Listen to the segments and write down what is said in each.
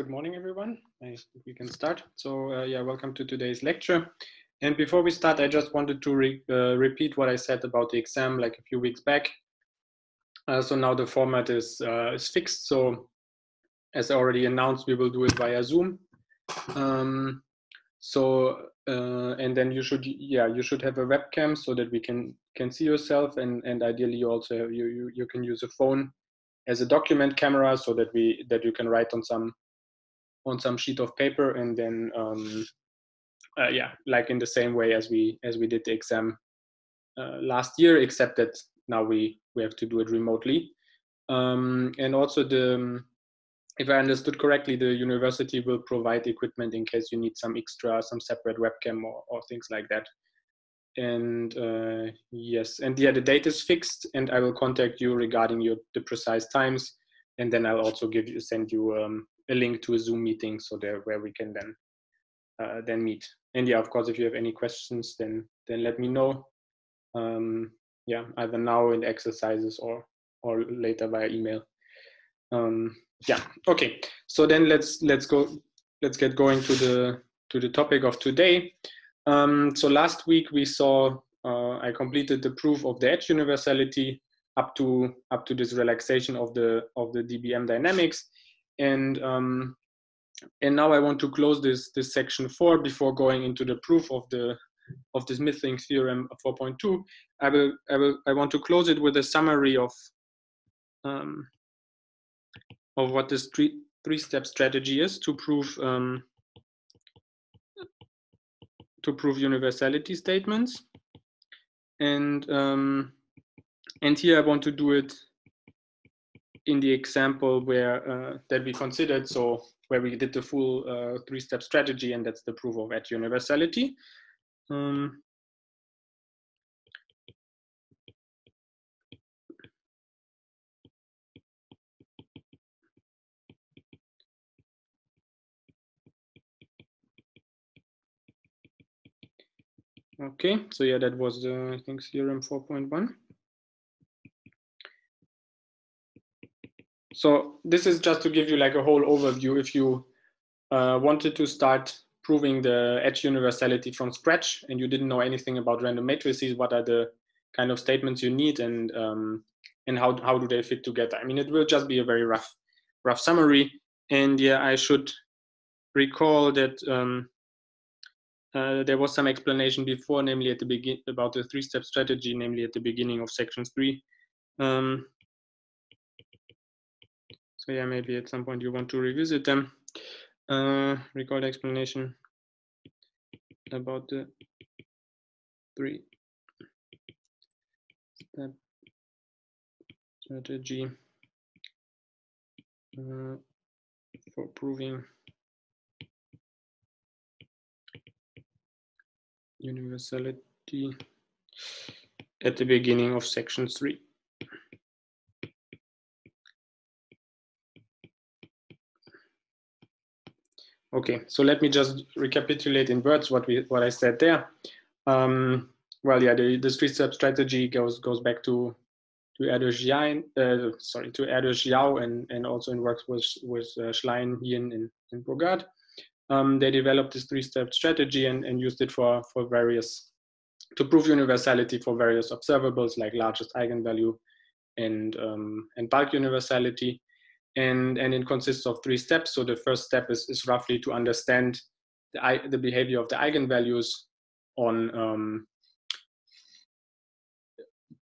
good morning, everyone. I think we can start. So yeah, welcome to today's lecture. And before we start, I just wanted to repeat what I said about the exam like a few weeks back. So now the format is fixed. So as I already announced, we will do it via Zoom. And then you should have a webcam so that we can see yourself, and ideally you also have, you can use a phone as a document camera so that you can write on some sheet of paper, and then like in the same way as we did the exam last year, except that now we have to do it remotely. And also if I understood correctly, the university will provide equipment in case you need some separate webcam or things like that. And yes, and yeah, the date is fixed, and I will contact you regarding the precise times, and then I'll also send you a link to a Zoom meeting so where we can then meet. And yeah, of course, if you have any questions, then let me know. Yeah, either now in exercises or later via email. Yeah, okay. So then let's get going to the topic of today. So last week we saw I completed the proof of the edge universality up to this relaxation of the dBm dynamics, and now I want to close this section 4 before going into the proof of this missing theorem 4.2. I want to close it with a summary of what this three-step strategy is to prove universality statements, and here I want to do it in the example where that we considered, so where we did the full three-step strategy, and that's the proof of edge universality. Okay, so yeah, that was I think theorem 4.1. So this is just to give you like a whole overview. If you wanted to start proving the edge universality from scratch and you didn't know anything about random matrices, what are the kind of statements you need, and how do they fit together? I mean, it will just be a very rough summary. And yeah, I should recall that there was some explanation before, namely at the beginning, about the three-step strategy, namely at the beginning of section 3. So yeah, maybe at some point you want to revisit them. Recall the explanation about the three-step strategy for proving universality at the beginning of section 3. Okay, so let me just recapitulate in words what I said there. Well, yeah, this three-step strategy goes back to Erdős Yao and also in works with Schlein, Yin, and Bogart. They developed this three-step strategy and used it for various, to prove universality for various observables like largest eigenvalue and bulk universality. And it consists of 3 steps. So the first step is roughly to understand the behavior of the eigenvalues on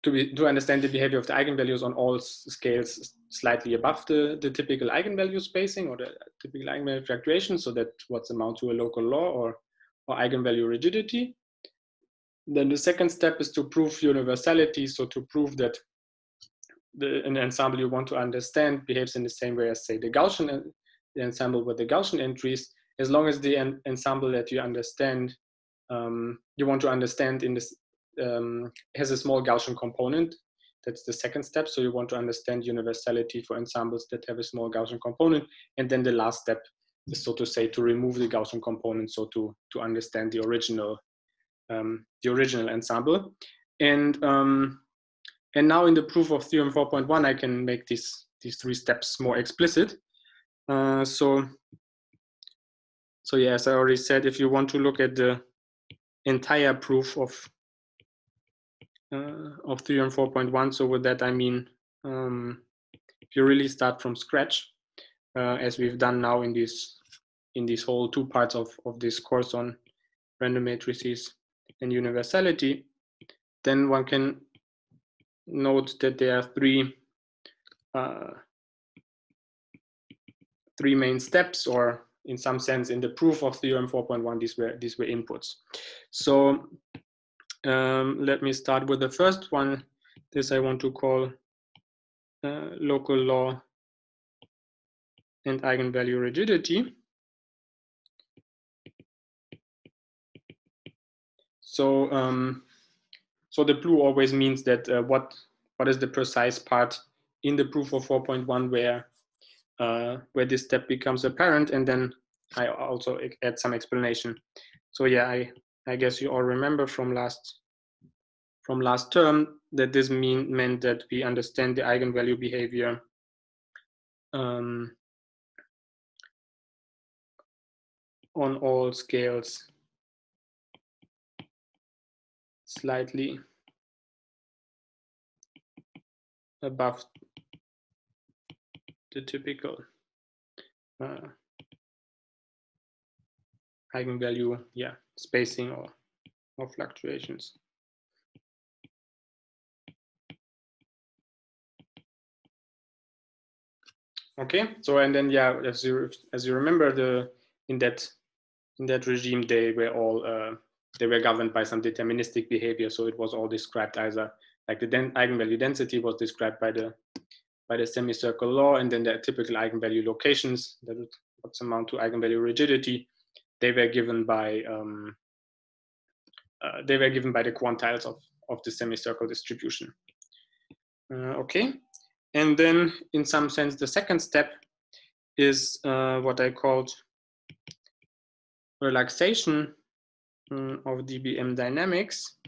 to understand the behavior of the eigenvalues on all scales slightly above the typical eigenvalue spacing or the typical eigenvalue fluctuation, so that what's amount to a local law or eigenvalue rigidity. Then the second step is to prove universality, so to prove that an ensemble you want to understand behaves in the same way as, say, the ensemble with the Gaussian entries, as long as the ensemble that you understand, you want to understand in this, has a small Gaussian component. That's the second step. So you want to understand universality for ensembles that have a small Gaussian component. And then the last step is, so to say, to remove the Gaussian component, so to understand the original ensemble. And now in the proof of theorem 4.1, I can make these 3 steps more explicit. So So yeah, as I already said, if you want to look at the entire proof of Theorem 4.1, so with that I mean if you really start from scratch, as we've done now in these whole 2 parts of this course on random matrices and universality, then one can note that there are 3 main steps, or in some sense in the proof of Theorem 4.1, these were inputs. So let me start with the first one. This I want to call local law and eigenvalue rigidity. So so the blue always means that what is the precise part in the proof of 4.1 where this step becomes apparent, and then I also add some explanation. So yeah, I guess you all remember from last term that this meant that we understand the eigenvalue behavior on all scales slightly above the typical eigenvalue, spacing or fluctuations. Okay, so and then as you remember, in that regime they were all governed by some deterministic behavior. So it was all described either like the eigenvalue density was described by the semicircle law, and then the typical eigenvalue locations that would amount to eigenvalue rigidity, they were given by the quantiles of the semicircle distribution. Okay, and then in some sense the second step is what I called relaxation of Dbm dynamics.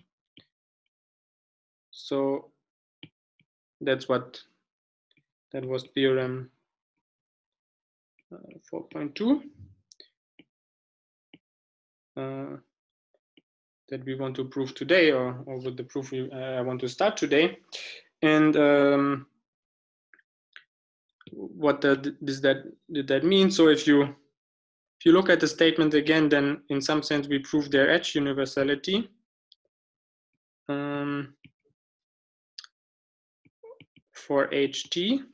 So that was Theorem 4.2 that we want to prove today, or with the proof I want to start today. And what did that mean? So if you look at the statement again, then in some sense we prove their edge universality. For HT,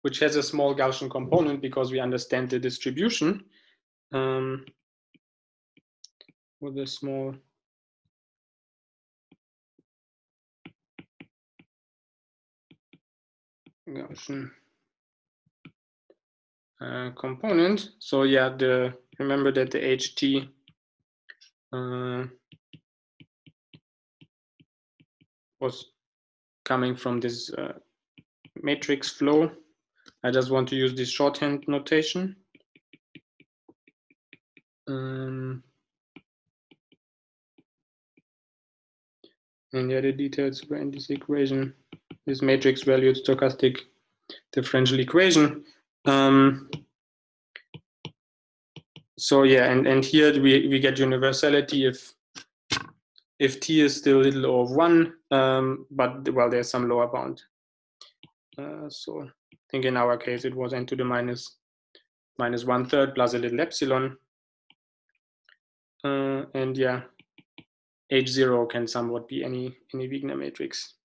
which has a small Gaussian component because we understand the distribution with a small Gaussian component. So yeah, remember that the HT was coming from this matrix flow. I just want to use this shorthand notation. And the details were in this equation, this matrix valued stochastic differential equation. So yeah, and here we get universality if t is still little over 1, but well, there's some lower bound. So I think in our case it was n to the minus 1/3 plus a little epsilon. And yeah, H0 can somewhat be any Wigner matrix.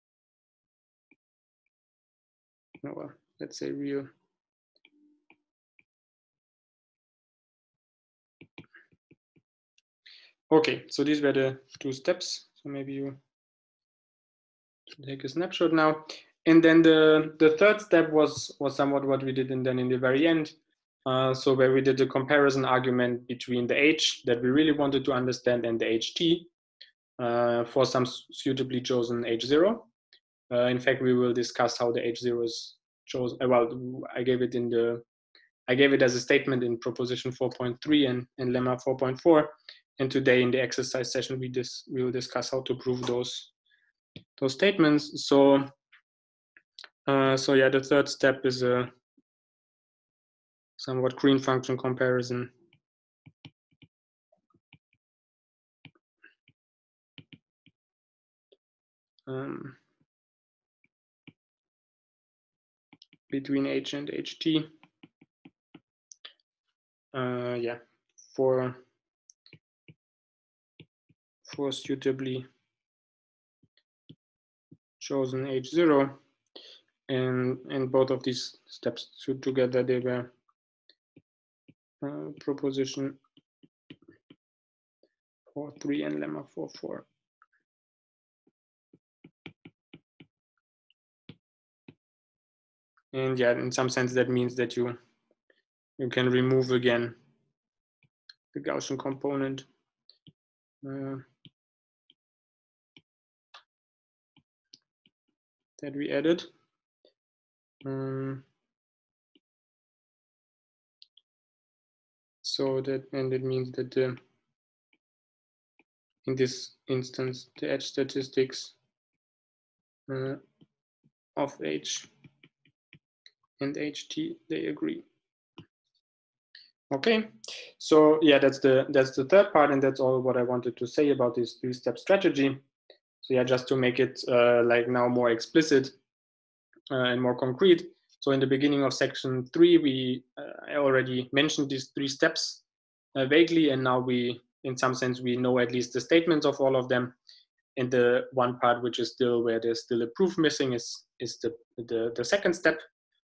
Well, let's say real. Okay, so these were the 2 steps. So maybe you take a snapshot now. And then the third step was somewhat what we did in the very end. So where we did the comparison argument between the H that we really wanted to understand and the HT for some suitably chosen H0. In fact, we will discuss how the H0 is chosen. Well, I gave it as a statement in proposition 4.3 and lemma 4.4. And today in the exercise session, we will discuss how to prove those statements. So yeah, the third step is a somewhat green function comparison between H and HT. Yeah, for suitably chosen H0, and both of these steps together, they were proposition 4.3 and lemma 4.4. And yeah, in some sense, that means that you can remove again the Gaussian component. That we added. So that, and it means that in this instance, the edge statistics of H and HT, they agree. Okay, so yeah, that's the third part, and that's all what I wanted to say about this three-step strategy. So yeah, just to make it like now more explicit and more concrete. So in the beginning of section 3, I already mentioned these 3 steps vaguely, and now in some sense, we know at least the statements of all of them. And the one part which is still where there's still a proof missing is the second step.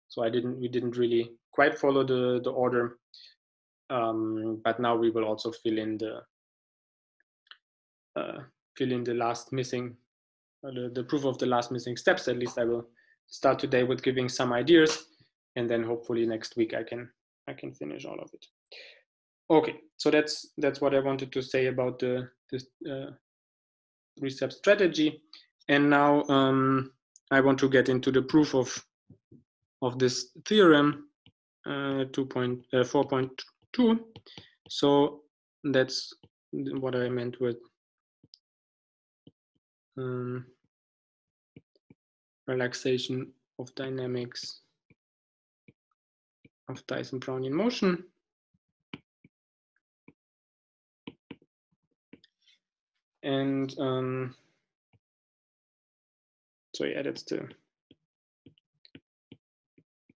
So we didn't really quite follow the order, but now we will also fill in the last missing, the proof of the last missing steps. At least I will start today with giving some ideas, and then hopefully next week I can finish all of it. Okay, so that's what I wanted to say about this 3-step strategy. And now I want to get into the proof of this theorem 4.2. So that's what I meant with relaxation of dynamics of Dyson-Brownian motion. And so yeah, that's the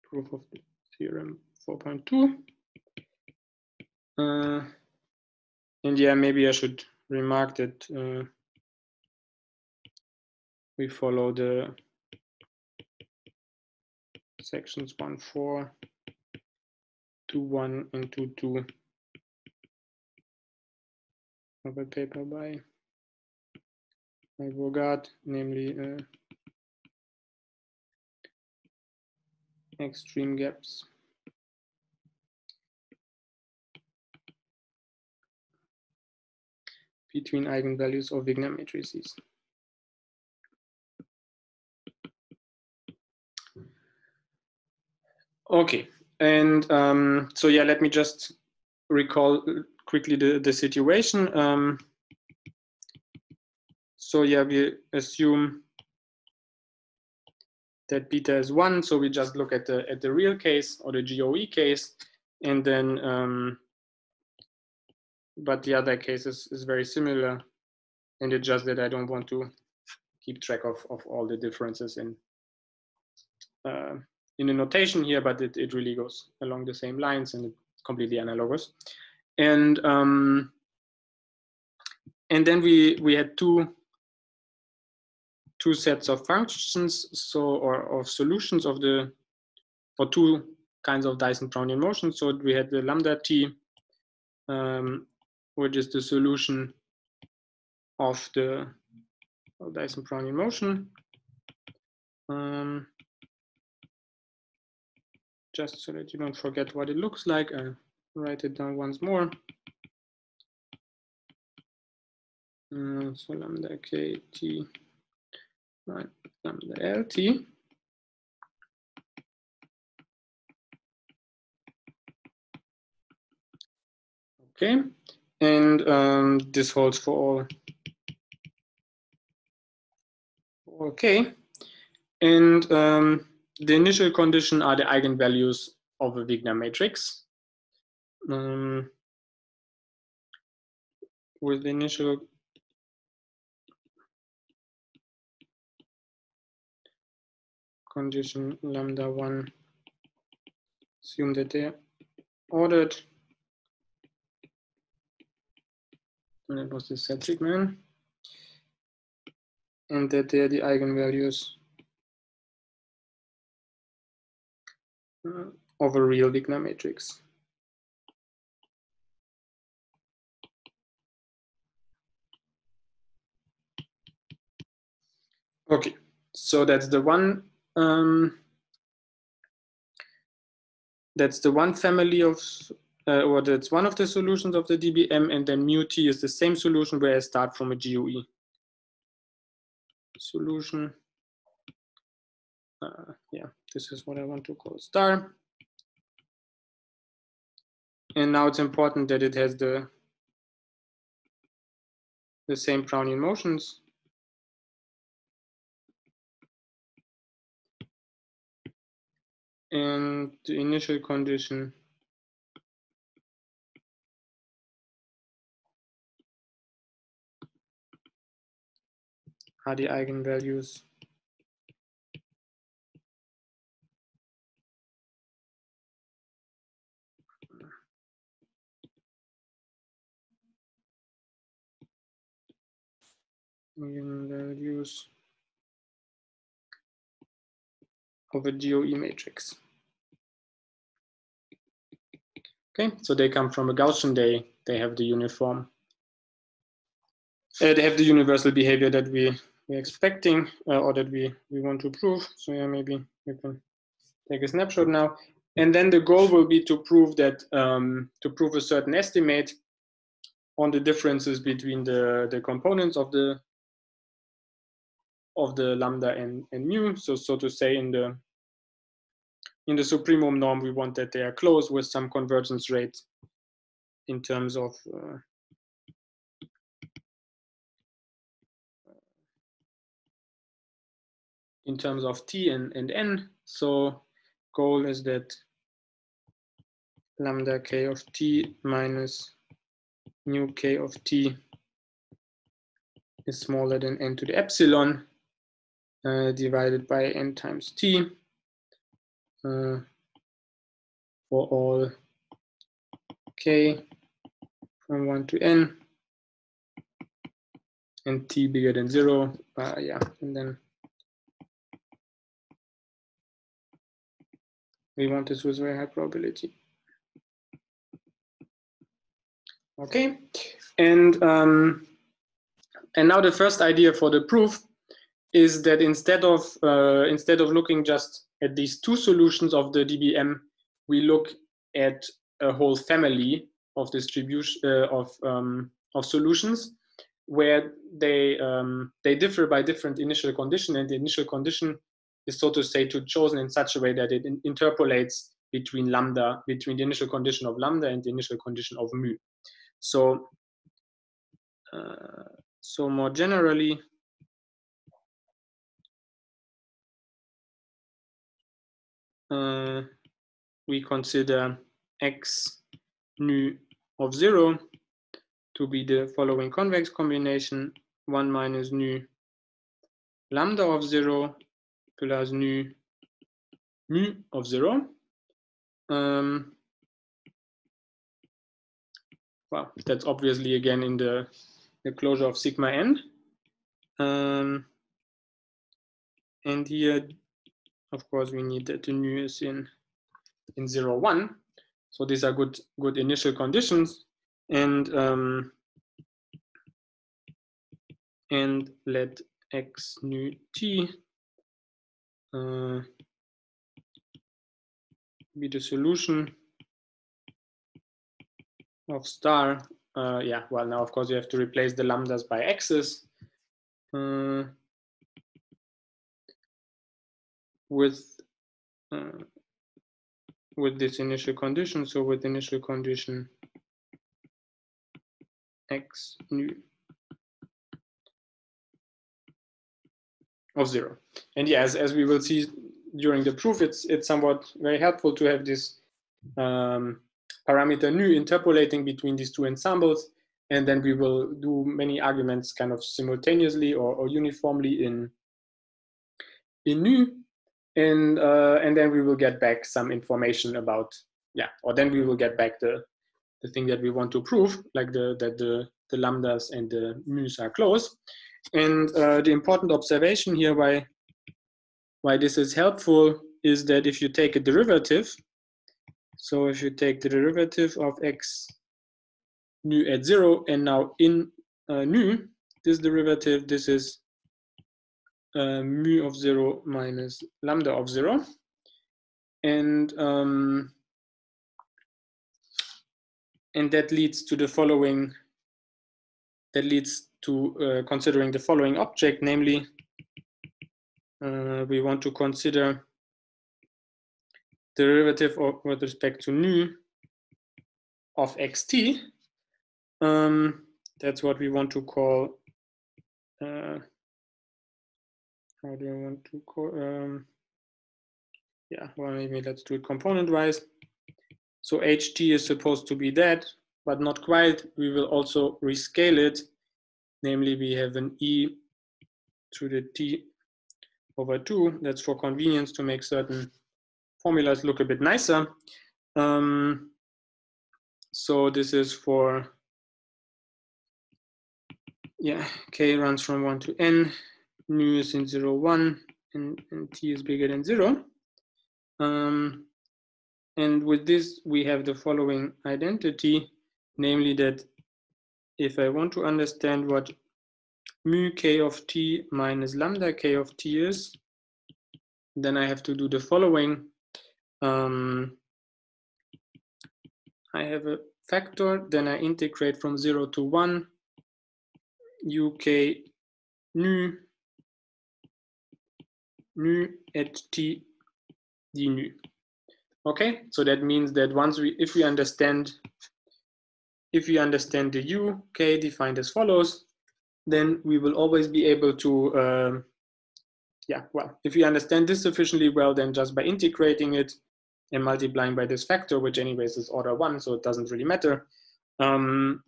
proof of the theorem 4.2. And yeah, maybe I should remark that we follow the sections 1.4, 2.1, and 2.2 of a paper by Bogart, namely extreme gaps between eigenvalues of Wigner matrices. Okay, and so yeah, let me just recall quickly the situation. So yeah, we assume that beta is 1, so we just look at the real case or the GOE case, and then but the other case is very similar, and it's just that I don't want to keep track of all the differences in the notation here, but it really goes along the same lines and it's completely analogous. And then we had two sets of functions, so or of solutions of for 2 kinds of Dyson-Brownian motion. So we had the lambda t, which is the solution of the Dyson-Brownian motion. Just so that you don't forget what it looks like, I'll write it down once more. So lambda kt lambda lt. Okay, and this holds for all. Okay, and the initial condition are the eigenvalues of a Wigner matrix. With the initial condition lambda 1, assume that they're ordered. And that was the set sigma, and that they are the eigenvalues of a real Wigner matrix. Okay, so that's the one. That's the one family of, or that's one of the solutions of the DBM, and then mu t is the same solution where I start from a GOE solution. Yeah, this is what I want to call star. And now it's important that it has the same Brownian motions. And the initial condition are the eigenvalues of a GOE matrix. Okay, so they come from a Gaussian, they have the uniform. They have the universal behavior that we're expecting, or that we want to prove. So yeah, maybe we can take a snapshot now. And then the goal will be to prove that, to prove a certain estimate on the differences between the components of the lambda and mu. So to say, in the supremum norm, we want that they are close with some convergence rate in terms of t and n. So goal is that lambda k of t minus mu k of t is smaller than n to the epsilon divided by n times t for all k from 1 to n and t bigger than 0. Yeah, and then we want this with very high probability. Okay, and now the first idea for the proof is that instead of looking just at these two solutions of the DBM, we look at a whole family of distribution of solutions where they differ by different initial condition, and the initial condition is, so to say, chosen in such a way that it interpolates between the initial condition of lambda and the initial condition of mu. So so more generally, we consider x nu of 0 to be the following convex combination: 1 minus nu lambda of 0 plus nu mu of 0. Well, that's obviously again in the closure of sigma n. And here, of course, we need that the nu is in 0, 1. So these are good initial conditions. And let x nu t be the solution of star. Yeah, well, now of course you have to replace the lambdas by x's with this initial condition. So with initial condition x nu of 0. And yes, as we will see during the proof, it's somewhat very helpful to have this parameter nu interpolating between these two ensembles, and then we will do many arguments kind of simultaneously or uniformly in nu. and then we will get back some information about, yeah, or then we will get back the thing that we want to prove, like that the lambdas and the mu's are close. And the important observation here why this is helpful is that if you take a derivative, so if you take the derivative of x nu at 0, and now in nu, this derivative, this is mu of 0 minus lambda of 0. And that leads to the following, that leads to considering the following object, namely, we want to consider the derivative with respect to nu of xt. That's what we want to call, how do I want to call, yeah, well, maybe let's do it component-wise. So ht is supposed to be that, but not quite. We will also rescale it. Namely, we have an e to the t over 2. That's for convenience, to make certain formulas look a bit nicer. So this is for, yeah, k runs from 1 to n, nu is in 0, 1, and t is bigger than 0. And with this, we have the following identity, namely that if I want to understand what mu k of t minus lambda k of t is, then I have to do the following. I have a factor, then I integrate from 0 to 1, uk nu at t d nu. Okay, so that means that once if we understand the u k defined as follows, then we will always be able to, yeah, well, if we understand this sufficiently well, then just by integrating it and multiplying by this factor, which anyways is order 1, so it doesn't really matter,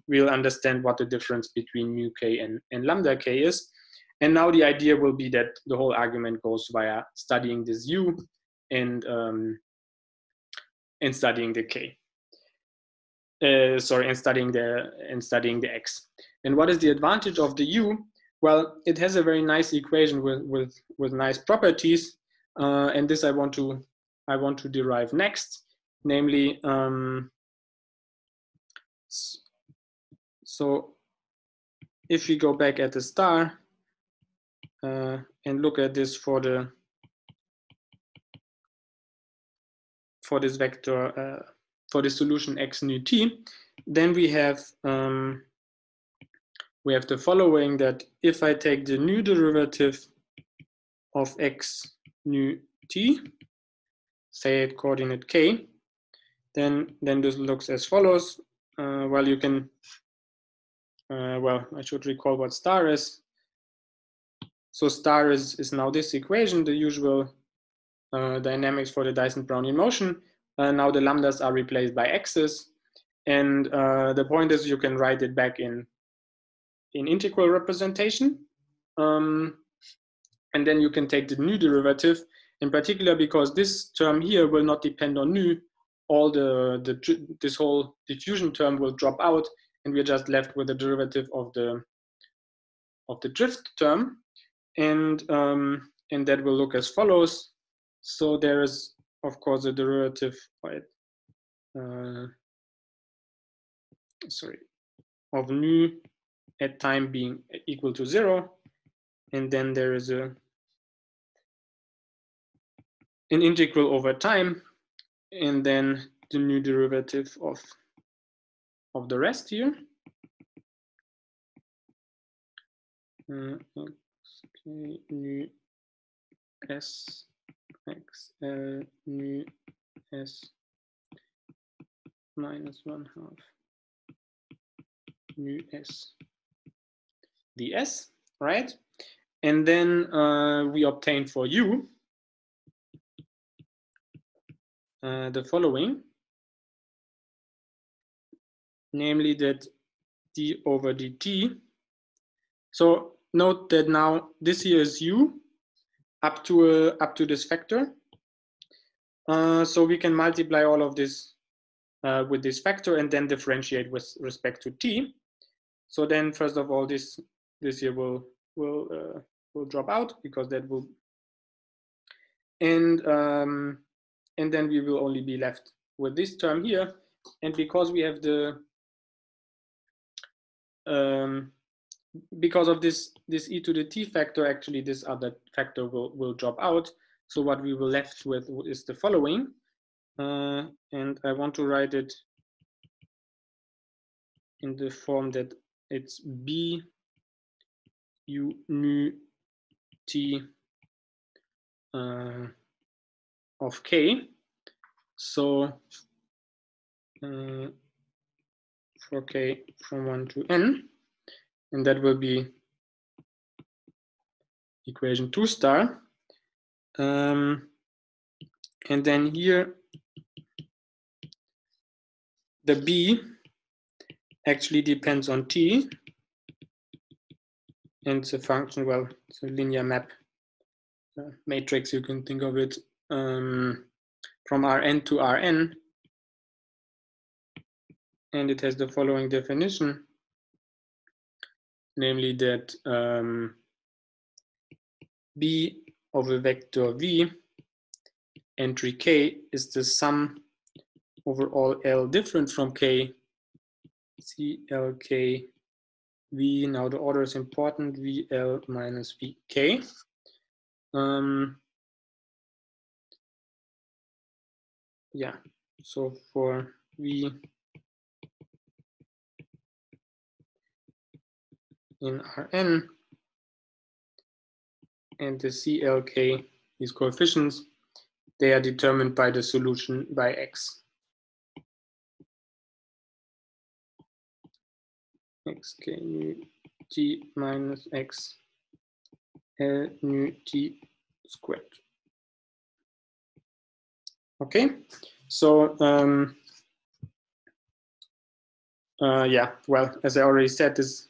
we'll understand what the difference between mu k and lambda k is. And now the idea will be that the whole argument goes via studying this u and studying the k. Sorry, and studying the x. And what is the advantage of the u? Well, it has a very nice equation with nice properties, and this I want to derive next. Namely, so if we go back at the star and look at this for this vector, for the solution x nu t, then we have the following, that if I take the new derivative of x nu t, say at coordinate k, then this looks as follows. Well, you can, well, I should recall what star is. So star is now this equation, the usual dynamics for the Dyson-Brownian motion. Now the lambdas are replaced by x's, and the point is you can write it back in integral representation, and then you can take the new derivative, in particular because this term here will not depend on nu. All this whole diffusion term will drop out, and we're just left with the derivative of the drift term, and that will look as follows. So there is, of course, a derivative of nu at time being equal to 0, and then there is an integral over time, and then the new derivative of the rest here. Okay, nu s x nu s minus 1/2 nu s ds, right? And then we obtain for u the following, namely that d over dt. So note that now this here is u. up to this factor. So we can multiply all of this with this factor and then differentiate with respect to t. So then, first of all, this here will drop out because that will, and then we will only be left with this term here. And because we have the because of this e to the t factor, actually this other factor will drop out. So what we will left with is the following, and I want to write it in the form that it's b u nu t of k. So for k from 1 to n, and that will be equation 2 star. And then here, the b actually depends on t, and it's a function, well, it's a linear map matrix, you can think of it, from Rn to Rn, and it has the following definition, namely that b of a vector v, entry k, is the sum over all L different from k, CLK V. Now the order is important, VL minus VK. Yeah, so for V in Rn and the CLK, these coefficients, they are determined by the solution by X. Xk nu t minus X L nu t squared. Okay, so yeah, well, as I already said, this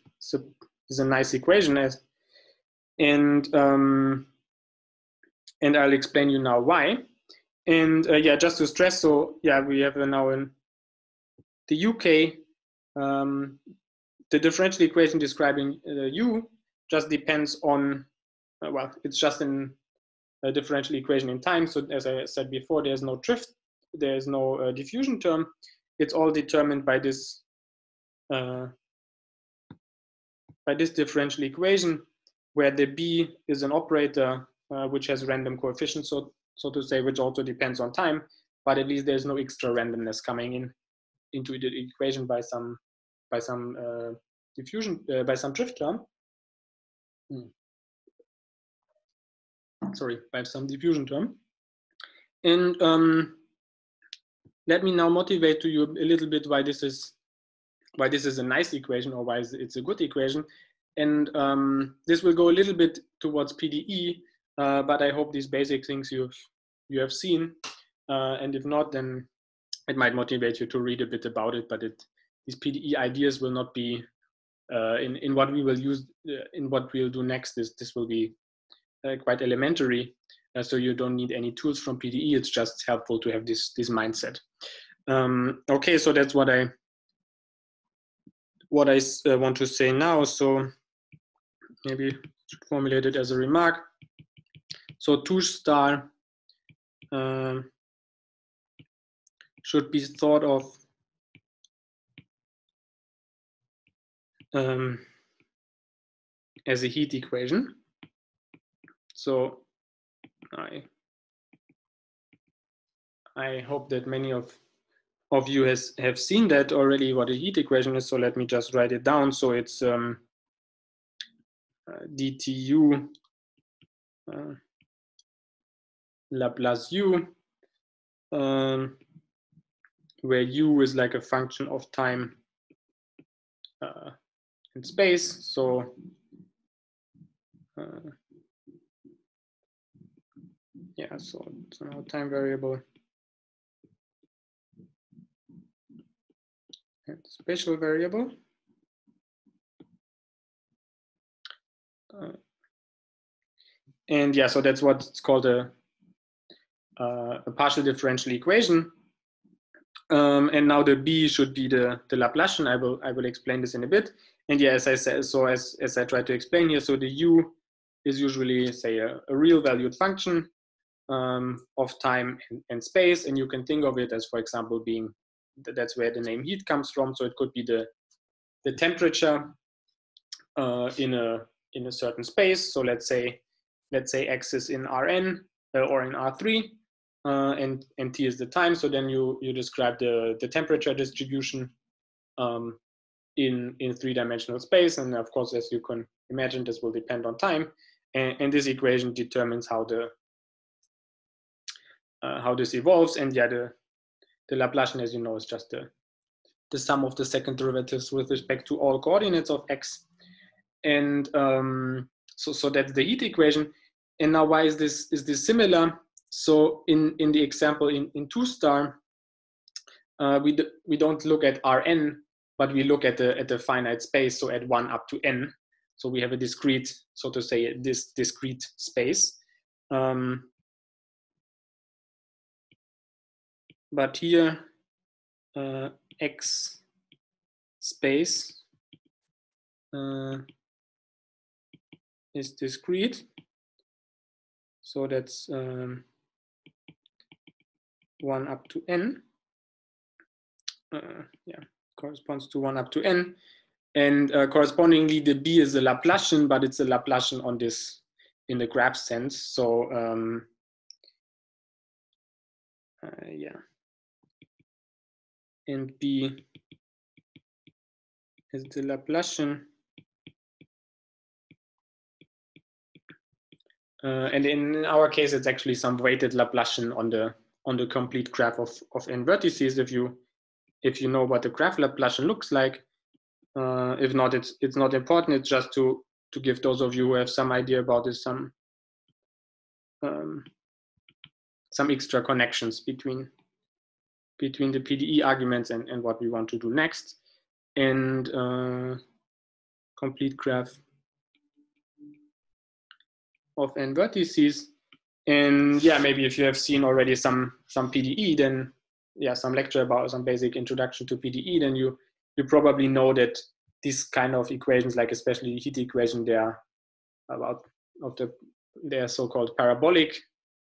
is a nice equation, and I'll explain you now why. And yeah, just to stress, so yeah, we have now in the UK, the differential equation describing U just depends on, well, it's just a differential equation in time. So as I said before, there's no drift, there's no diffusion term. It's all determined by this differential equation, where the B is an operator which has random coefficients, so to say, which also depends on time, but at least there's no extra randomness coming into the equation by some diffusion, by some drift term. Sorry, by some diffusion term. And let me now motivate to you a little bit why this is a nice equation, or why it's a good equation. And this will go a little bit towards PDE, but I hope these basic things you have seen. And if not, then it might motivate you to read a bit about it. But these PDE ideas will not be in what we will use, in what we'll do next. This will be quite elementary, so you don't need any tools from PDE. It's just helpful to have this mindset. Okay, so that's what I want to say now. So maybe I should formulate it as a remark. So 2 star should be thought of as a heat equation. So I hope that many of you have seen that already, what a heat equation is. So let me just write it down. So it's dTu Laplace u, where u is like a function of time and space. So yeah, so it's now a time variable and spatial variable. And yeah, so that's what's called a partial differential equation. And now the B should be the Laplacian. I will explain this in a bit. And yeah, as I said, so as I tried to explain here, so the U is usually, say, a real valued function of time and space, and you can think of it as, for example, being, that's where the name heat comes from. So it could be the temperature in a certain space. So let's say X is in Rn or in R3, and T is the time. So then you describe the temperature distribution in three-dimensional space, and of course, as you can imagine, this will depend on time. And this equation determines how this evolves. And yeah, the Laplacian, as you know, is just the sum of the second derivatives with respect to all coordinates of X. And so that's the heat equation. And now, why is this similar? So in the example in 2 star, we don't look at Rn, but we look at the finite space, so at 1 up to n. So we have a discrete, so to say, this discrete space. But here, X space is discrete. So that's 1 up to n. Yeah, corresponds to 1 up to n. And correspondingly, the B is a Laplacian, but it's a Laplacian on this in the graph sense. So yeah, and B is the Laplacian. And in our case, it's actually some weighted Laplacian on the complete graph of n vertices. If you know what the graph Laplacian looks like. If not, it's not important. It's just to give those of you who have some idea about this some extra connections between the PDE arguments and what we want to do next. And complete graph of n vertices. And yeah, maybe if you have seen already some PDE, then yeah, some lecture about some basic introduction to PDE, then you probably know that these kind of equations, like especially the heat equation, they are they're so-called parabolic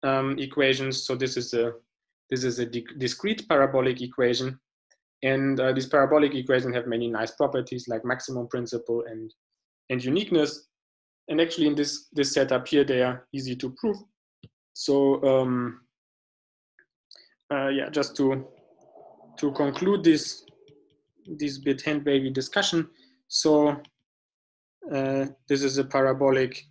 equations. So this is a discrete parabolic equation, and these parabolic equations have many nice properties like maximum principle and uniqueness. And actually, in this setup here, they are easy to prove. So yeah, just to conclude this bit hand wavy discussion. So this is a parabolic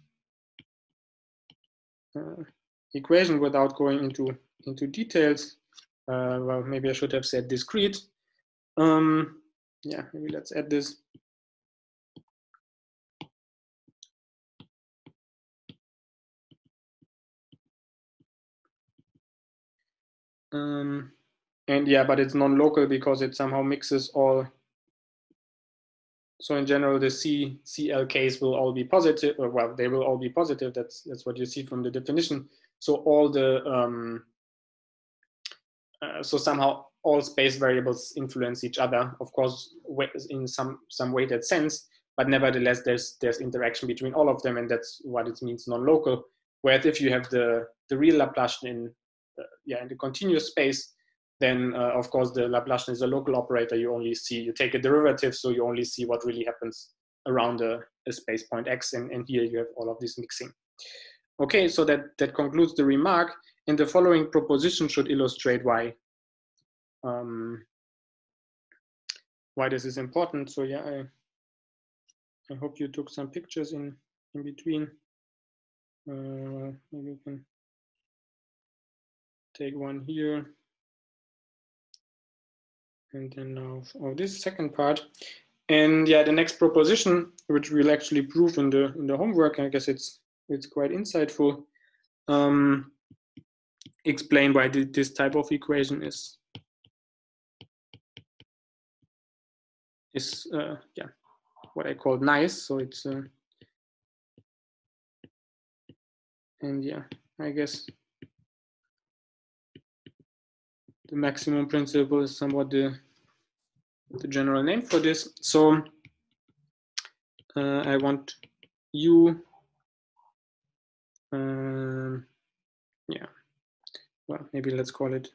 equation without going into details. Well, maybe I should have said discrete. Yeah, maybe let's add this. And yeah, but it's non-local because it somehow mixes all. So in general, the CLKs will all be positive, or well, they will all be positive. That's what you see from the definition. So all the so somehow all space variables influence each other, of course, in some weighted sense, but nevertheless, there's interaction between all of them, and that's what it means non-local. Whereas if you have the real Laplacian in the continuous space, then of course the Laplacian is a local operator. You take a derivative, so you only see what really happens around a space point X, and here you have all of this mixing. Okay, so that concludes the remark, and the following proposition should illustrate why this is important. So yeah, I hope you took some pictures in between. Maybe we can take one here. And then now this second part. And yeah, the next proposition, which we'll actually prove in the homework, I guess it's quite insightful. Explain why this type of equation is yeah, what I call nice. So it's And yeah, I guess the maximum principle is somewhat the general name for this. So I want U, yeah, well, maybe let's call it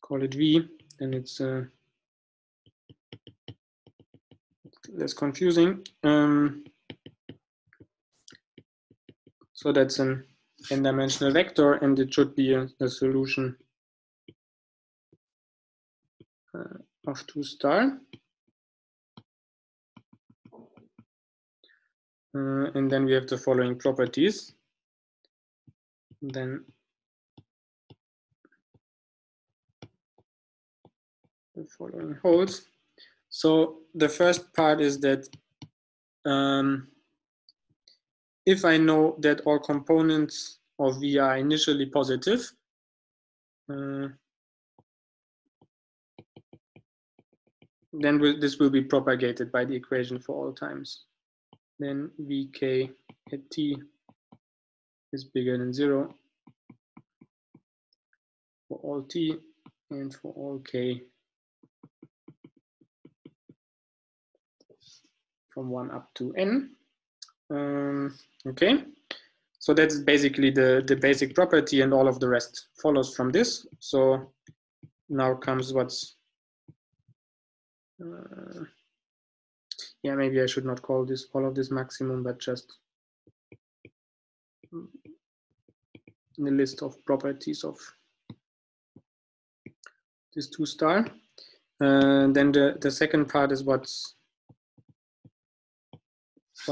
V, and it's less confusing. So that's an n-dimensional vector, and it should be a solution of 2 star. And then we have the following properties. And then the following holds. So the first part is that if I know that all components of V are initially positive, then this will be propagated by the equation for all times. Then Vk at t is bigger than 0 for all t and for all k from 1 up to n. Okay, so that's basically the basic property, and all of the rest follows from this. So now comes what's yeah, maybe I should not call this all of this maximum, but just the list of properties of this 2 star. Then the second part is what's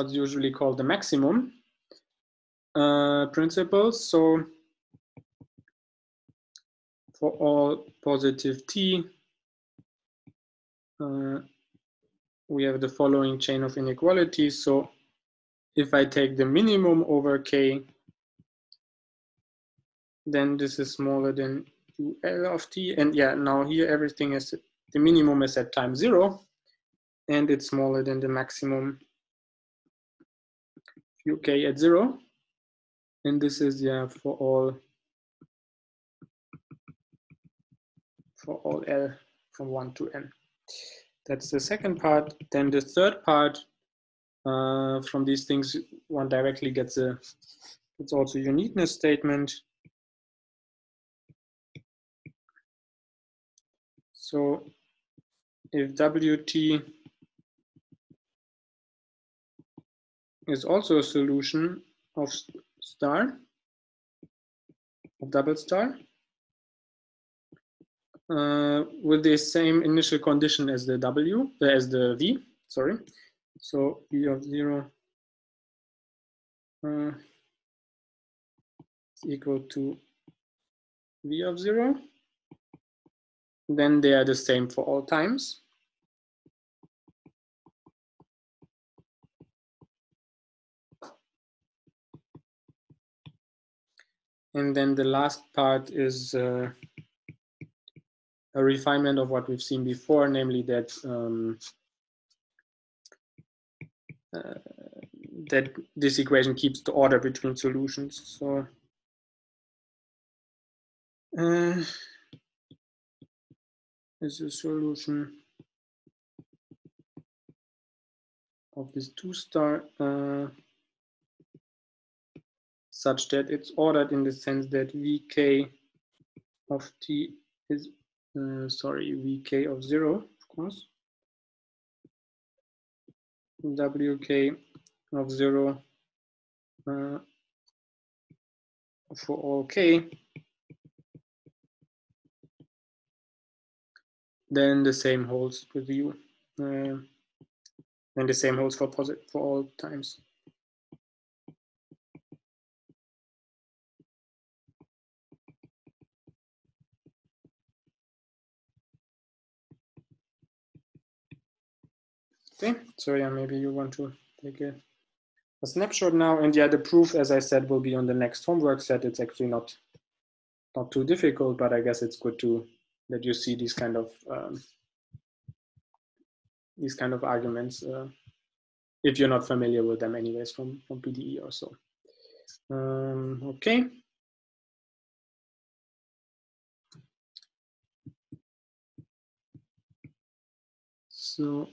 usually called the maximum principles. So for all positive t, we have the following chain of inequalities. So if I take the minimum over k, then this is smaller than UL of t. And yeah, now here everything is, the minimum is at time 0, and it's smaller than the maximum uk at 0. And this is, yeah, for all L from 1 to n. That's the second part. Then the third part, from these things, one directly gets it's also a uniqueness statement. So if Wt is also a solution of star, of double star, with the same initial condition as the V, sorry. So V of 0 is equal to V of 0. Then they are the same for all times. And then the last part is a refinement of what we've seen before, namely that that this equation keeps the order between solutions. So is a solution of this 2 star such that it's ordered in the sense that Vk of t is Vk of 0, of course, Wk of 0 for all k, then the same holds with u, and the same holds for all times. Okay, so yeah, maybe you want to take a snapshot now, and yeah, the proof, as I said, will be on the next homework set. It's actually not too difficult, but I guess it's good to that you see these kind of arguments if you're not familiar with them anyways from PDE or so. Okay. So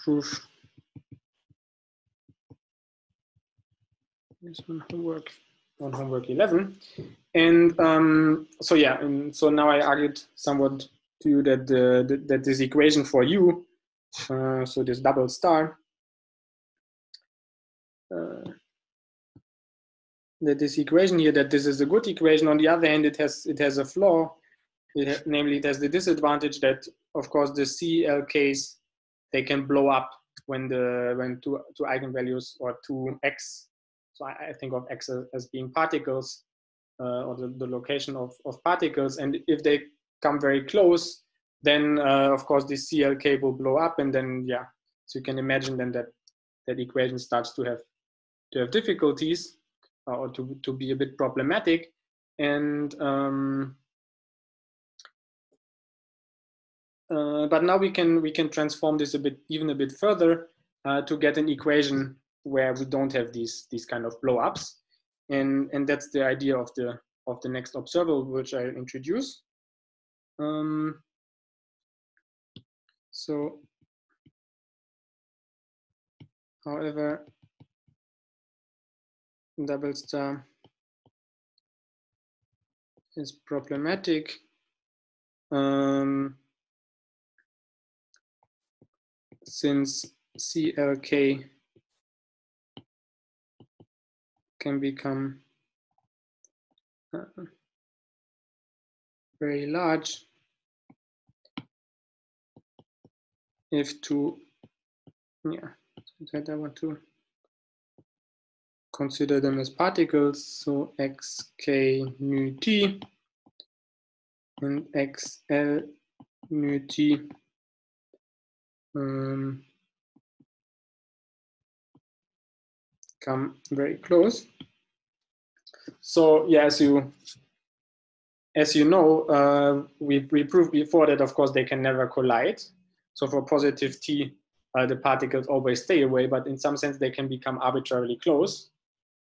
proof is on homework 11. And so yeah, and so now I argued somewhat to you that that this equation for u, so this double star, that this equation here, that this is a good equation. On the other hand, it has a flaw. Namely, it has the disadvantage that, of course, the CLKs, they can blow up when two eigenvalues or two x. So I think of x as being particles, or the location of particles. And if they come very close, then of course the CLK will blow up, and then yeah. So you can imagine then that equation starts to have difficulties, or to be a bit problematic. And but now we can transform this even a bit further to get an equation where we don't have these kind of blow-ups, and that's the idea of the next observable, which I introduce. So, however, double star is problematic since CLK can become very large if that I want to consider them as particles. So xk nu t and xl nu t come very close. So yeah, as you know, we proved before that of course they can never collide. So for positive t, the particles always stay away, but in some sense they can become arbitrarily close.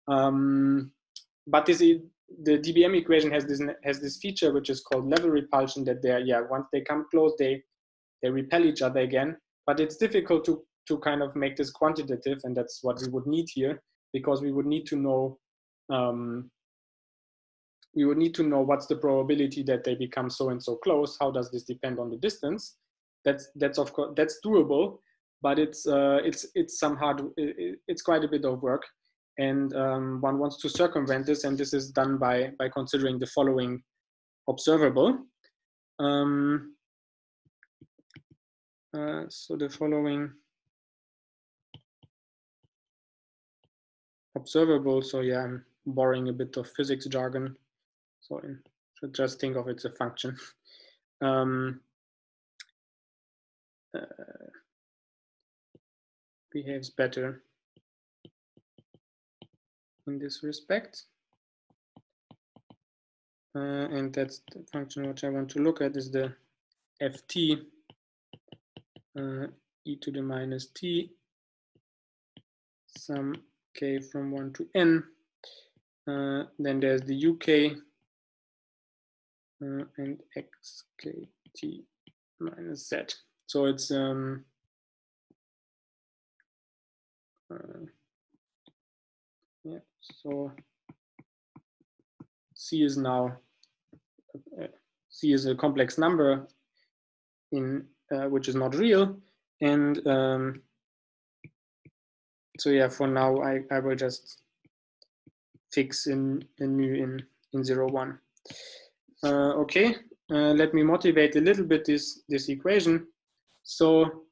But the dBm equation has this feature which is called level repulsion, that once they come close, they repel each other again. But it's difficult to kind of make this quantitative, and that's what we would need here, because we would need to know what's the probability that they become so and so close. How does this depend on the distance? That's of course that's doable, but it's quite a bit of work, and one wants to circumvent this, and this is done by considering the following observable. So the following observable. So yeah, I'm borrowing a bit of physics jargon. So just think of it as a function. Behaves better in this respect. And that's the function which I want to look at, is the ft e to the minus t sum k from 1 to n. Then there's the uk and xkt minus z. So it's yeah. So C is now C is a complex number in which is not real, and so yeah, for now I will just fix in nu in 0, 1. Okay, let me motivate a little bit this equation. So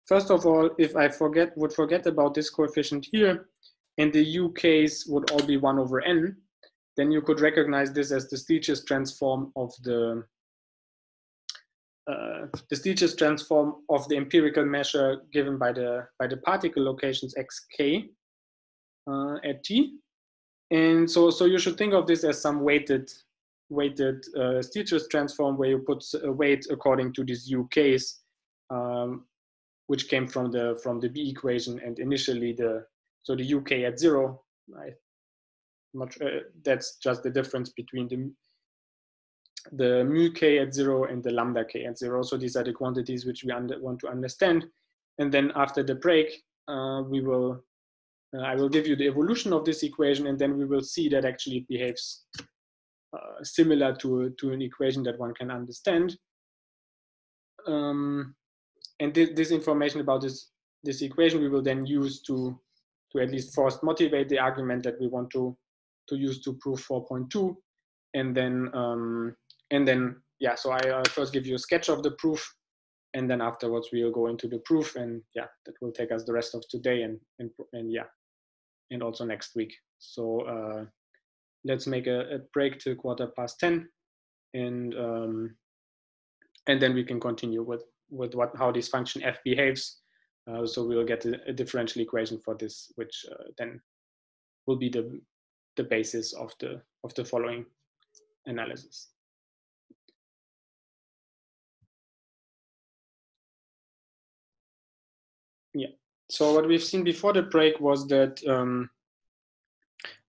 first of all, if I would forget about this coefficient here, and the UKs would all be 1 over n, then you could recognize this as the Stieltjes transform of the Stieltjes transform of the empirical measure given by the particle locations xk at t. And so you should think of this as some weighted Stieltjes transform, where you put a weight according to these UKs, which came from the B equation, and initially the UK at 0, right? that's just the difference between the mu k at 0 and the lambda k at 0. So these are the quantities which we want to understand. And then after the break, I will give you the evolution of this equation, and then we will see that actually it behaves similar to an equation that one can understand. And this information about this equation we will then use to at least first motivate the argument that we want to use to prove 4.2, and then yeah. So I'll first give you a sketch of the proof, and then afterwards we'll go into the proof, and yeah, that will take us the rest of today and yeah, and also next week. So let's make a break till 10:15, and then we can continue with how this function f behaves. So we'll get a differential equation for this, which then will be the basis of the following analysis. Yeah. So what we've seen before the break was that,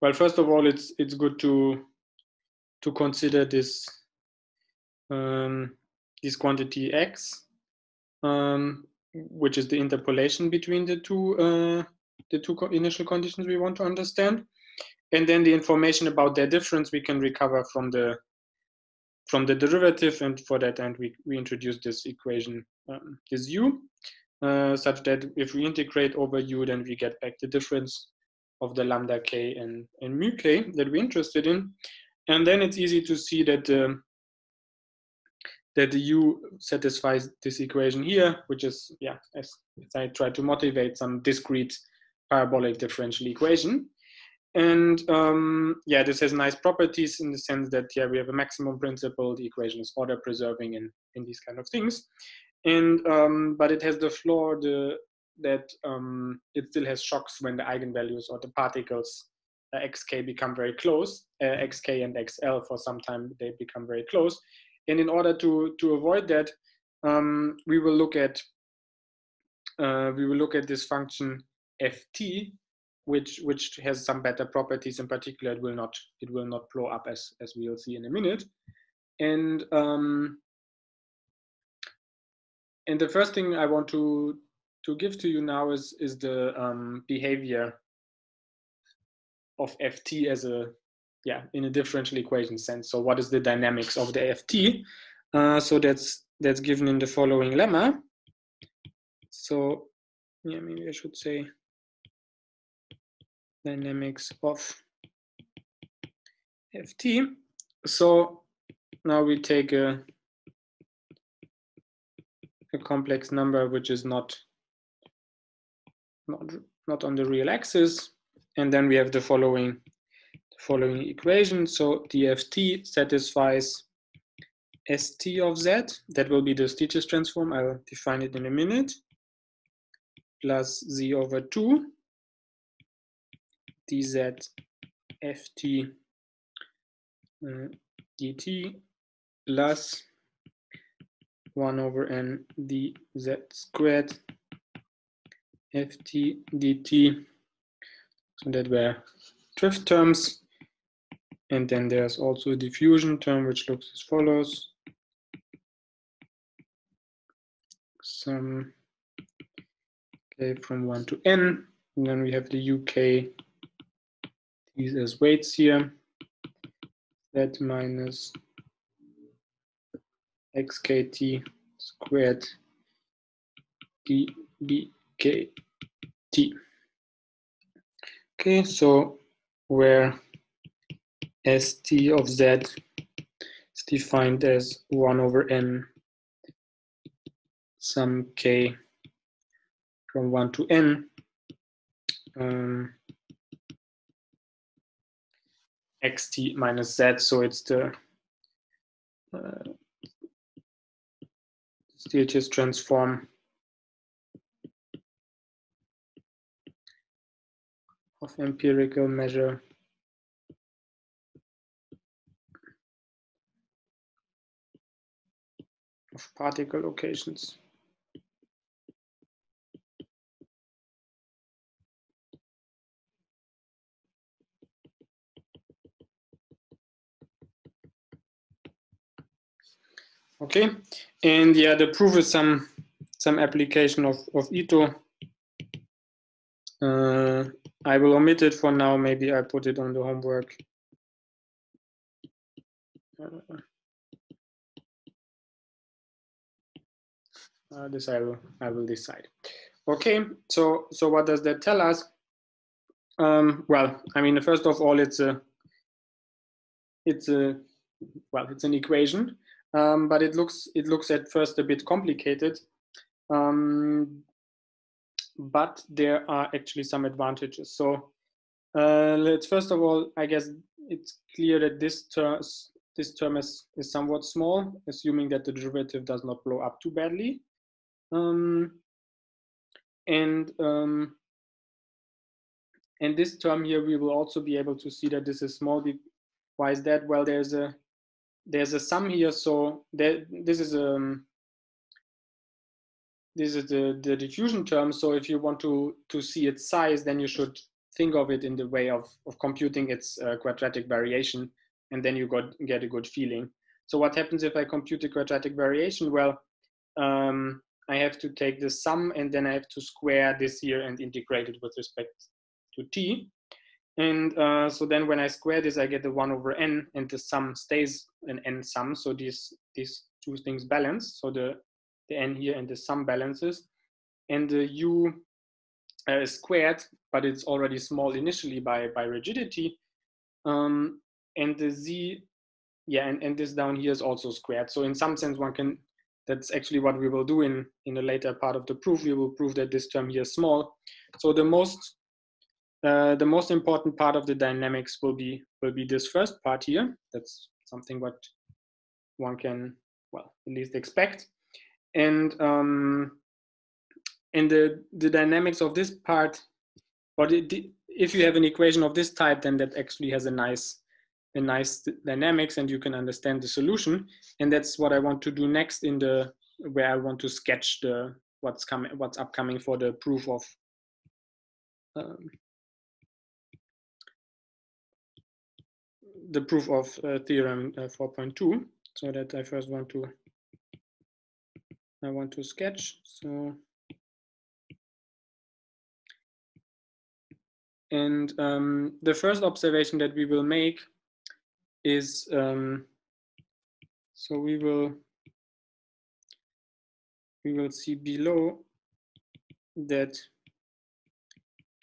well, first of all, it's good to consider this this quantity x, which is the interpolation between the two initial conditions we want to understand, and then the information about their difference we can recover from the derivative, and for that end we introduce this equation, this u, such that if we integrate over u, then we get back the difference of the lambda k and mu k that we're interested in, and then it's easy to see that the u satisfies this equation here, which is, yeah, as I try to motivate, some discrete parabolic differential equation. And yeah, this has nice properties in the sense that, yeah, we have a maximum principle, the equation is order preserving, and these kind of things. And but it has the flaw that it still has shocks when the eigenvalues or the particles xk become very close, xk and xl for some time they become very close. And in order to avoid that, we will look at this function ft, which has some better properties. In particular, it will not blow up, as we will see in a minute. And the first thing I want to give to you now is the behavior of ft as in a differential equation sense. So what is the dynamics of the ft? So that's given in the following lemma. So yeah, maybe I should say dynamics of ft. So now we take a complex number which is not on the real axis, and then we have the following equation. So dft satisfies st of z, that will be the Stiches transform, I'll define it in a minute, plus z over 2 dz ft dt plus 1 over n dz squared ft dt. So that were drift terms, and then there's also a diffusion term which looks as follows: some k from 1 to n, and then we have the uk, these as weights here, z minus xkt squared dbkt. Okay, so where st of z is defined as 1 over n some k from 1 to n, xt minus z, so it's the Stiches transform of empirical measure of particle locations. Okay, and yeah, the proof is some application of Ito. I will omit it for now. Maybe I put it on the homework. This I will decide. Okay, so what does that tell us? Well, I mean, first of all, it's an equation, but it looks at first a bit complicated. But there are actually some advantages. So let's first of all, I guess it's clear that this term is somewhat small, assuming that the derivative does not blow up too badly. And this term here, we will also be able to see that this is small. Why is that? Well, there's a sum here. So this is the diffusion term. So if you want to see its size, then you should think of it in the way of computing its quadratic variation, and then you get a good feeling. So what happens if I compute the quadratic variation? Well, I have to take the sum, and then I have to square this here and integrate it with respect to t. And so then when I square this, I get the 1 over n, and the sum stays an n sum. So these two things balance. So the n here and the sum balances. And the u is squared, but it's already small initially by rigidity. And the z, yeah, and this down here is also squared. So in some sense, one can, that's actually what we will do in the later part of the proof. We will prove that this term here is small. So the most important part of the dynamics will be this first part here. That's something what one can, well, at least expect. And the dynamics of this part, but if you have an equation of this type, then that actually has a nice dynamics, and you can understand the solution. And that's what I want to do next where I want to sketch what's upcoming for the proof of theorem 4.2. So that I first want to sketch. So, and the first observation that we will make is, so we will see below that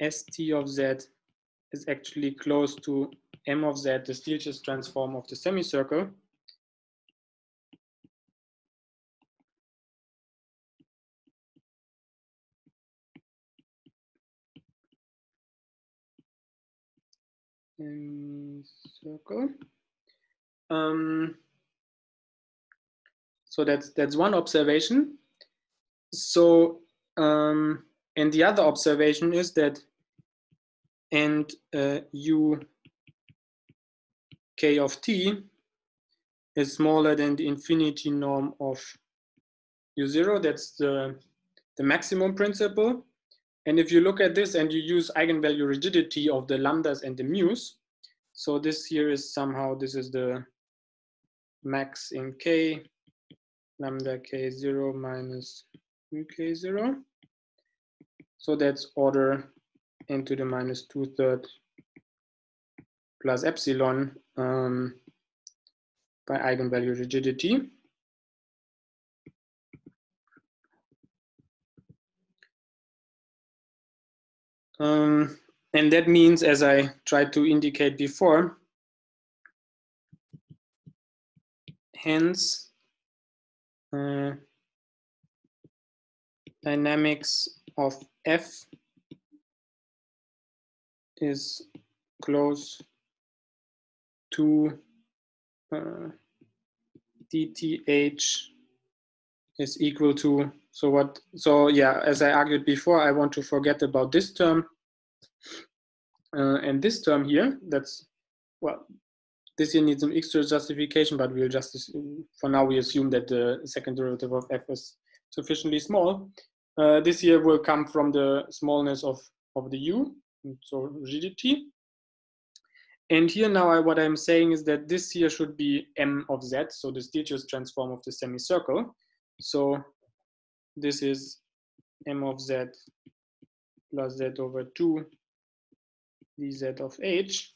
St of z is actually close to m of z, the Stieltjes transform of the semicircle. Circle. So that's one observation. So and the other observation is that u k of t is smaller than the infinity norm of u0. That's the maximum principle. And if you look at this and you use eigenvalue rigidity of the lambdas and the mu's, so this here is somehow, this is the max in k, lambda k0 minus mu k0. So that's order n to the minus 2/3 plus epsilon by eigenvalue rigidity. And that means, as I tried to indicate before, hence dynamics of F is close to dth is equal to, so yeah, as I argued before, I want to forget about this term and this term here. That's, well, this here needs some extra justification, but we'll just, for now, we assume that the second derivative of f is sufficiently small. This here will come from the smallness of the u, so rigidity. And here now what I'm saying is that this here should be M of Z, so the Stieltjes transform of the semicircle. So this is M of Z plus Z over 2 dz of H.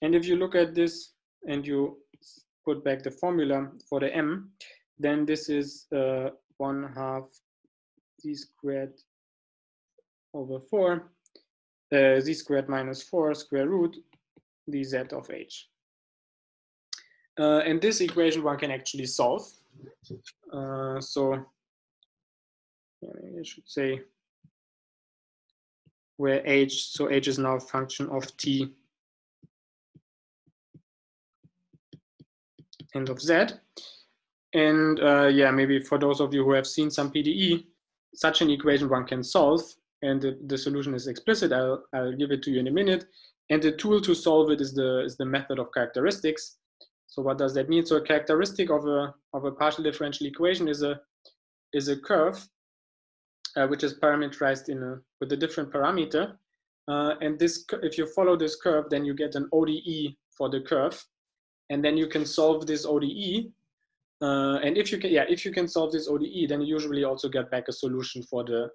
And if you look at this and you put back the formula for the M, then this is 1/2 z squared over 4, z squared minus 4 square root dz of H. And this equation one can actually solve. So I should say where H, so H is now a function of T and of Z. And yeah, maybe for those of you who have seen some PDE, such an equation one can solve, and the solution is explicit. I'll give it to you in a minute. And the tool to solve it is the method of characteristics. So what does that mean? So a characteristic of a partial differential equation is a curve which is parameterized with a different parameter. And this, if you follow this curve, then you get an ODE for the curve, and then you can solve this ODE. And if you can solve this ODE, then you usually also get back a solution for the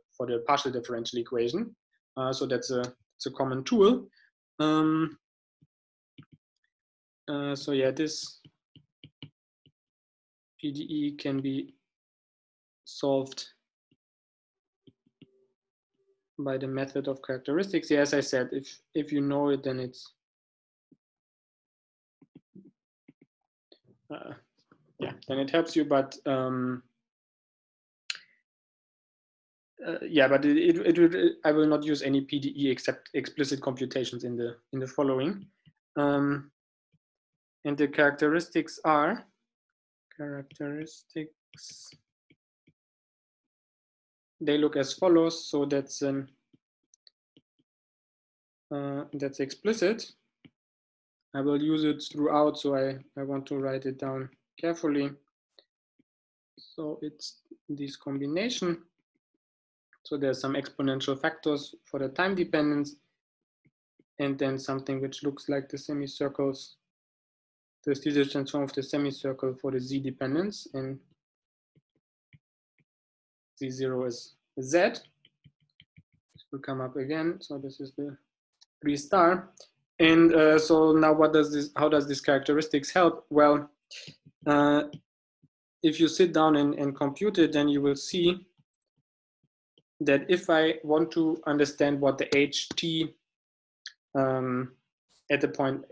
partial differential equation. So it's a common tool. So yeah, this PDE can be solved by the method of characteristics. Yeah, as I said, if you know it, then it's yeah, then it helps you. But yeah, but I will not use any PDE except explicit computations in the following. And the characteristics are they look as follows. So that's explicit. I will use it throughout, so I want to write it down carefully. So it's this combination. So there's some exponential factors for the time dependence, and then something which looks like the semicircles, the Stieltjes transform of the semicircle for the z dependence, and z0 is z. This will come up again. So this is the 3 star. And so now how does this characteristics help? Well, if you sit down and compute it, then you will see that if I want to understand what the HT at the point,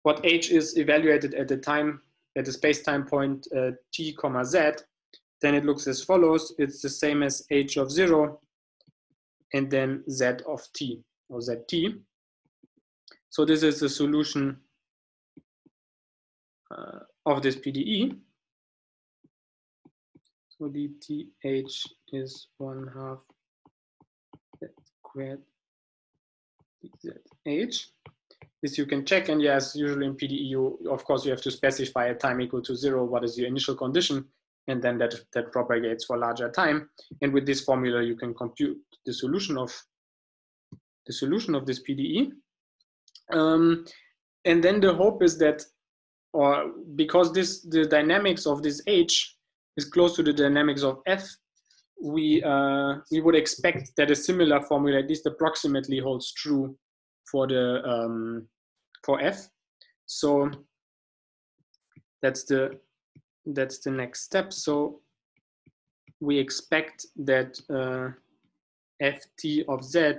what H is evaluated at the space-time point t comma z, then it looks as follows. It's the same as H of 0 and then Z of t or ZT. So this is the solution of this PDE. So dTH is 1/2 Z squared dZH. This you can check, and yes, usually in PDE, of course, you have to specify a time equal to 0. What is your initial condition? And then that propagates for larger time. And with this formula, you can compute the solution of this PDE. And then the hope is that, or because the dynamics of this H is close to the dynamics of F, we would expect that a similar formula, at least approximately, holds true for F. So that's the next step. So we expect that Ft of Z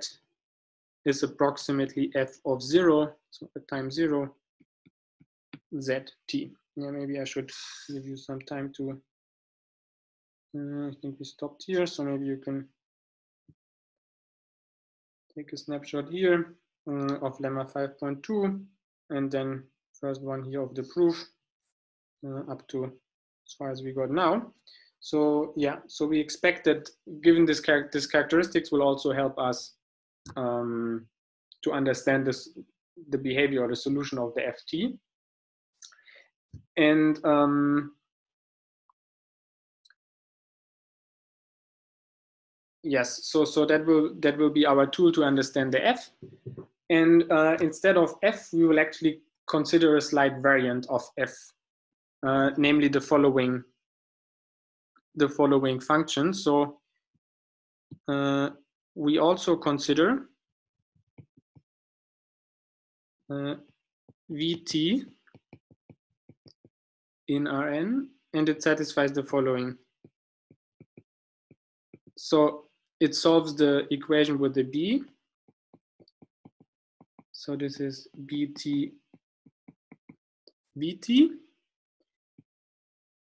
is approximately F of 0, so at time 0, Zt. Yeah, maybe I should give you some time to, I think we stopped here, so maybe you can take a snapshot here of lemma 5.2, and then first one here of the proof up to as far as we got now. So yeah, so we expect that given this characteristics will also help us to understand the behavior or the solution of the Ft. And yes, so that will be our tool to understand the F. And instead of f, we will actually consider a slight variant of f, namely the following function. So we also consider Vt in Rn, and it satisfies the following. So it solves the equation with the b. So this is Bt Vt.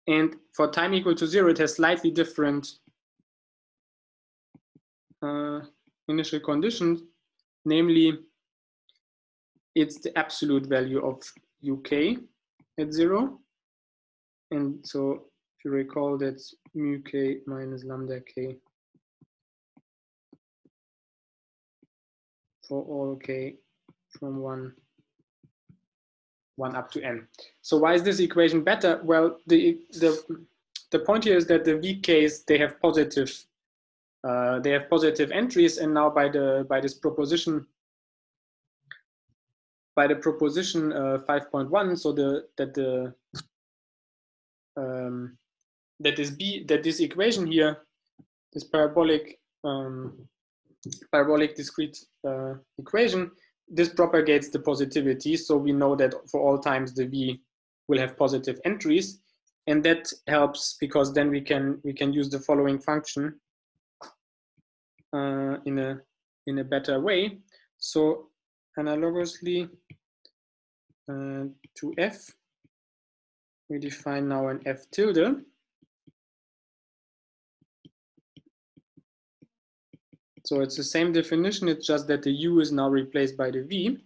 And for time equal to 0, it has slightly different initial conditions, namely it's the absolute value of uk at 0. And so if you recall, that's mu k minus lambda k for all k from 1 up to n. So why is this equation better? Well, the point here is that the vk's, they have positive entries, and now by this proposition, by the proposition 5.1, so that this equation here, this parabolic discrete equation, this propagates the positivity. So we know that for all times the v will have positive entries, and that helps because then we can use the following function in a better way. So analogously to f, we define now an f tilde. So it's the same definition, it's just that the u is now replaced by the v.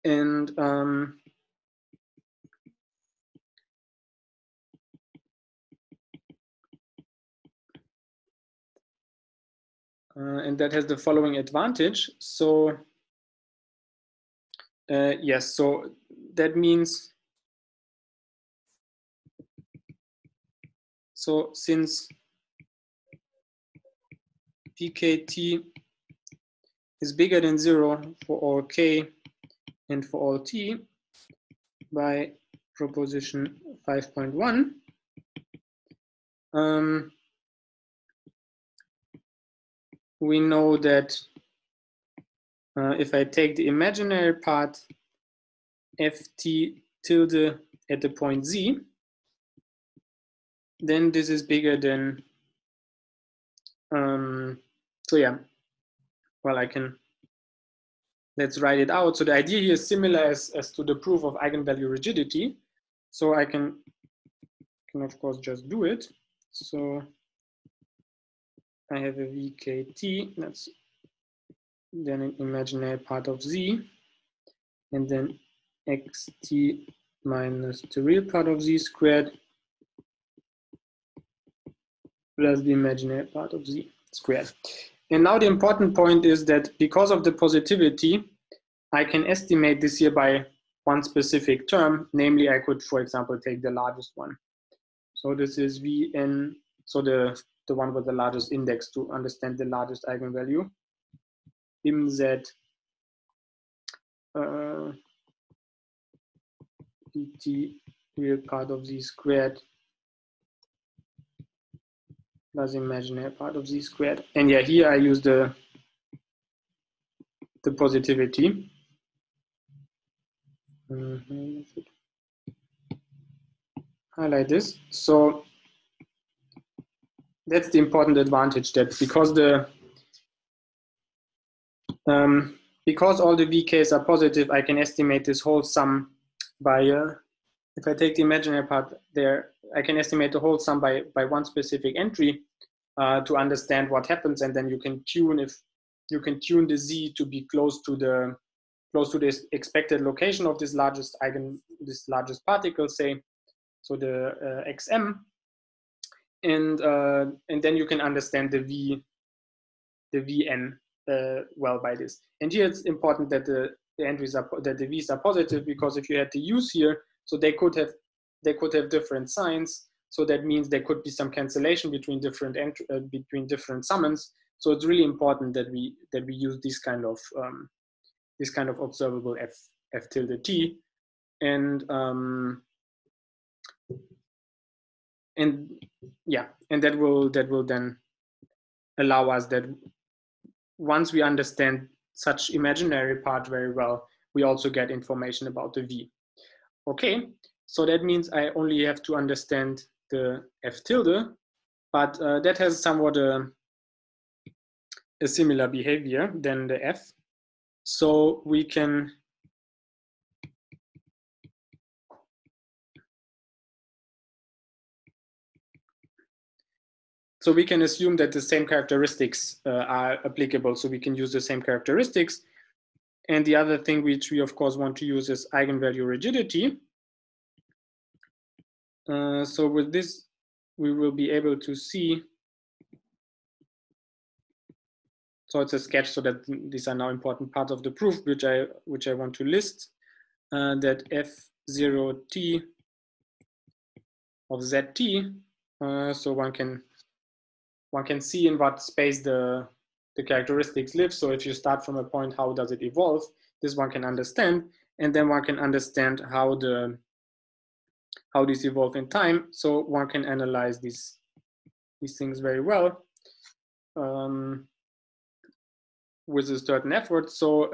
And that has the following advantage. So yes, so that means, so since pkt is bigger than 0 for all k and for all t by proposition 5.1, we know that if I take the imaginary part ft tilde at the point z, then this is bigger than, so yeah, well, let's write it out. So the idea here is similar as to the proof of eigenvalue rigidity. So I can of course just do it. So I have a vkt, that's then an imaginary part of z, and then xt minus the real part of z squared plus the imaginary part of z squared. And now the important point is that because of the positivity, I can estimate this here by one specific term. Namely, I could, for example, take the largest one. So this is Vn, so the one with the largest index to understand the largest eigenvalue. Im z pt real part of z squared plus imaginary part of z squared. And yeah, here I use the positivity. Highlight this. So that's the important advantage, that because because all the vk's are positive, I can estimate this whole sum by if I take the imaginary part there, I can estimate the whole sum by one specific entry to understand what happens, and then you can tune the z to be close to the expected location of this largest particle, say, so the xm, and then you can understand the vn well by this. And here it's important that the entries are, that the v's are positive, because if you had the u's here, so they could have different signs. So that means there could be some cancellation between different summons. So it's really important that we use this kind of observable f tilde t, and yeah, and that will then allow us that once we understand such imaginary part very well, we also get information about the v. Okay, so that means I only have to understand the f tilde, but that has somewhat a similar behavior than the f. So we can assume that the same characteristics are applicable. So we can use the same characteristics. And the other thing which we of course want to use is eigenvalue rigidity. So with this, we will be able to see. So it's a sketch, so that these are now important parts of the proof, which I want to list. That f0t of zt. So one can see in what space the characteristics live. So if you start from a point, how does it evolve? This one can understand, and then one can understand how these evolve in time. So one can analyze these things very well with a certain effort. So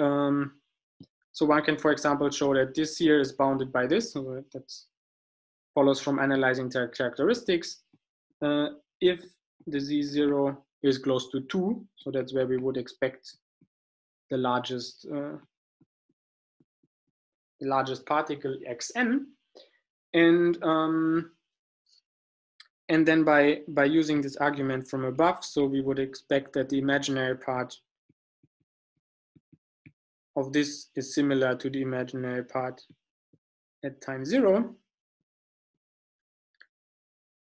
so one can, for example, show that this here is bounded by this. So that follows from analyzing their characteristics. If the z0 is close to 2, so that's where we would expect the largest particle xn, and then by using this argument from above, so we would expect that the imaginary part of this is similar to the imaginary part at time 0,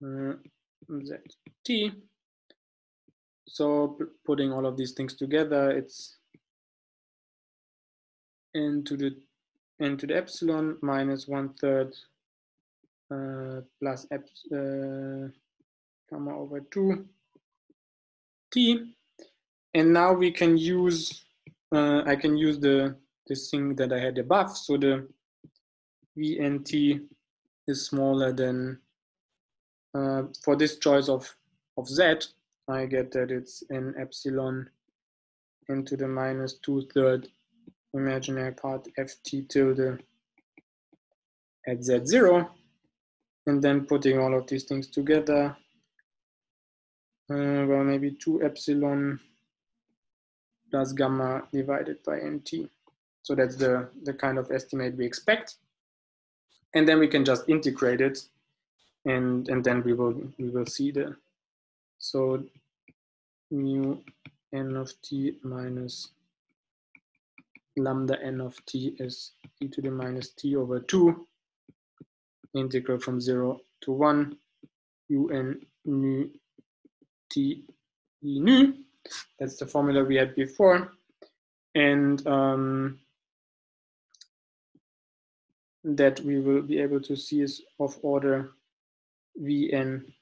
zt. So putting all of these things together, it's n to the epsilon minus 1/3 plus gamma over 2 t. And now we can use I can use this thing that I had above. So the vnt is smaller than for this choice of z, I get that it's n epsilon n to the minus 2/3 imaginary part ft tilde at z0, and then putting all of these things together, well, maybe 2 epsilon plus gamma divided by nt. So that's the kind of estimate we expect, and then we can just integrate it, and then we will see the, so mu n of t minus lambda n of t is e to the minus t over 2 integral from 0 to 1 un nu t e nu. That's the formula we had before, and that we will be able to see is of order vn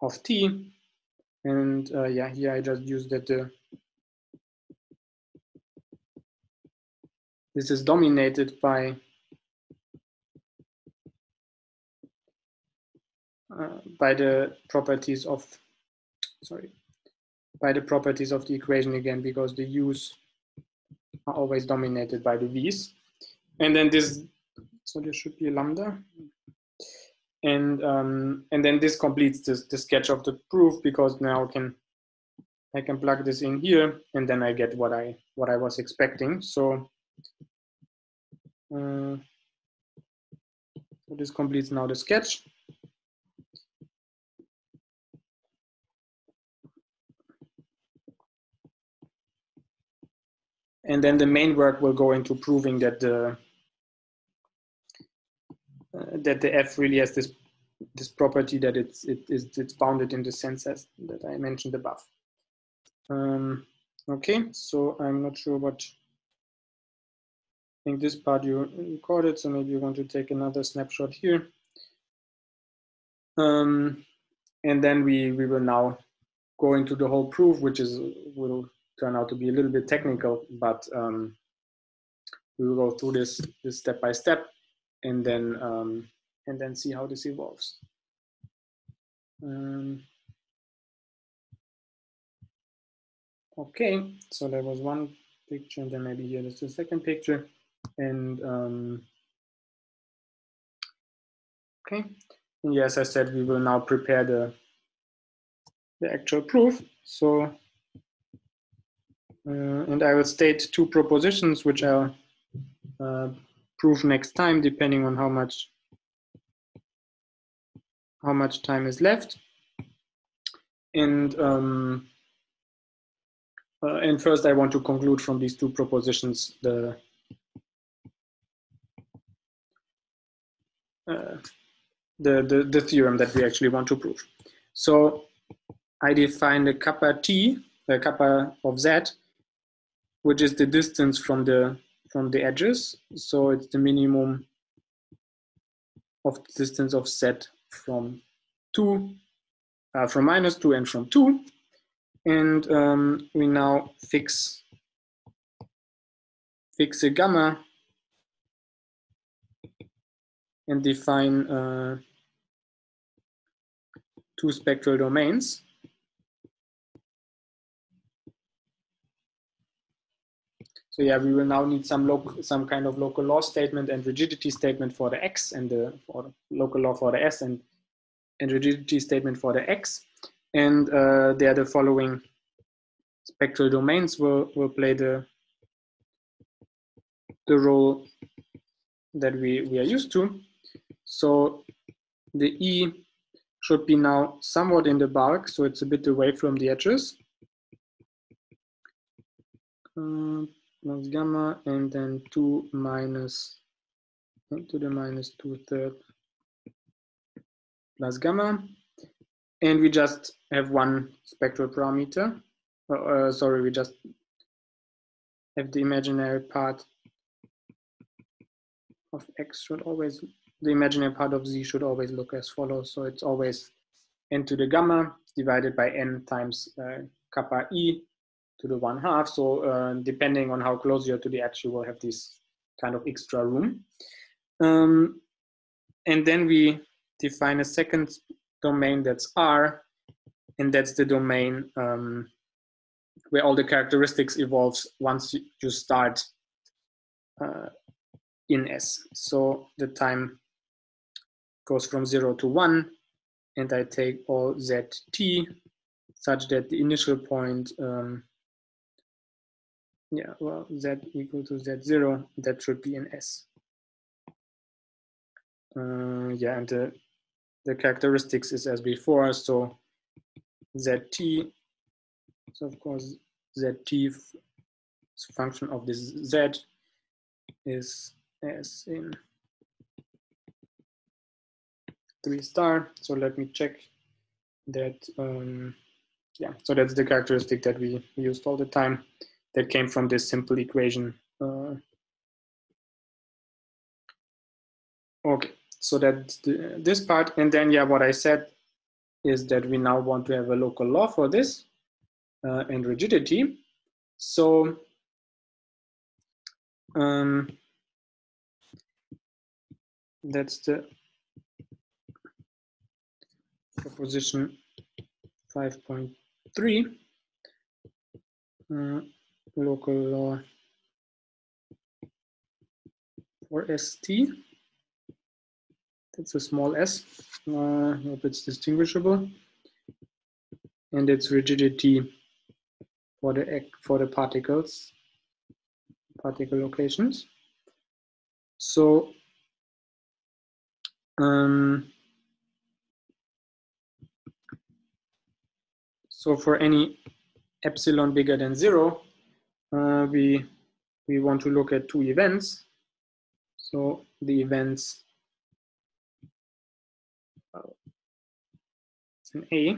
of t. And yeah, here I just used that this is dominated by the properties of, by the properties of the equation again, because the u's are always dominated by the v's. And then this, so there should be a lambda. And then this completes the sketch of the proof, because now I can plug this in here, and then I get what I was expecting. So this completes now the sketch. And then the main work will go into proving that the f really has this property, that it's bounded in the sense as that I mentioned above. Okay, so I'm not sure what. I think this part you recorded, so maybe you want to take another snapshot here. And then we will now go into the whole proof, which will turn out to be a little bit technical, but we will go through this step by step, and then see how this evolves. Okay, so there was one picture, and then maybe here there's the second picture, and okay, and yes, I said we will now prepare the actual proof. So, and I will state two propositions, which I'll prove next time, depending on how much time is left. And first, I want to conclude from these two propositions the theorem that we actually want to prove. So I define the kappa t, the kappa of z, which is the distance from the edges. So it's the minimum of the distance of z from from -2 and from 2. And we now fix a gamma and define two spectral domains. So yeah, we will now need some kind of local law statement and rigidity statement for the x, and for the local law for the s, and rigidity statement for the x. And they are the following spectral domains will play the role that we are used to. So the E should be now somewhat in the bulk, so it's a bit away from the edges. Plus gamma, and then 2 minus 10 to the minus 2/3 plus gamma. And we just have one spectral parameter. Sorry, we just have the imaginary part of x should always, the imaginary part of z should always look as follows. So it's always n to the gamma divided by n times kappa e to the 1/2. So depending on how close you are to the edge, you will have this kind of extra room. And then we define a second domain that's R, and that's the domain where all the characteristics evolves once you start in S. So the time goes from 0 to 1, and I take all zt such that the initial point, z equal to z0, that should be in S. And the characteristics is as before, so zt, so of course zt is a function of this z is as in 3 star. So let me check that. So that's the characteristic that we used all the time, that came from this simple equation. Okay, so that's this part. And then what I said is that we now want to have a local law for this and rigidity. So that's the proposition 5.3, local law for ST. That's a small s. Hope it's distinguishable. And it's rigidity for the particles, particle locations. So so for any epsilon bigger than 0, we want to look at two events. So the events in A,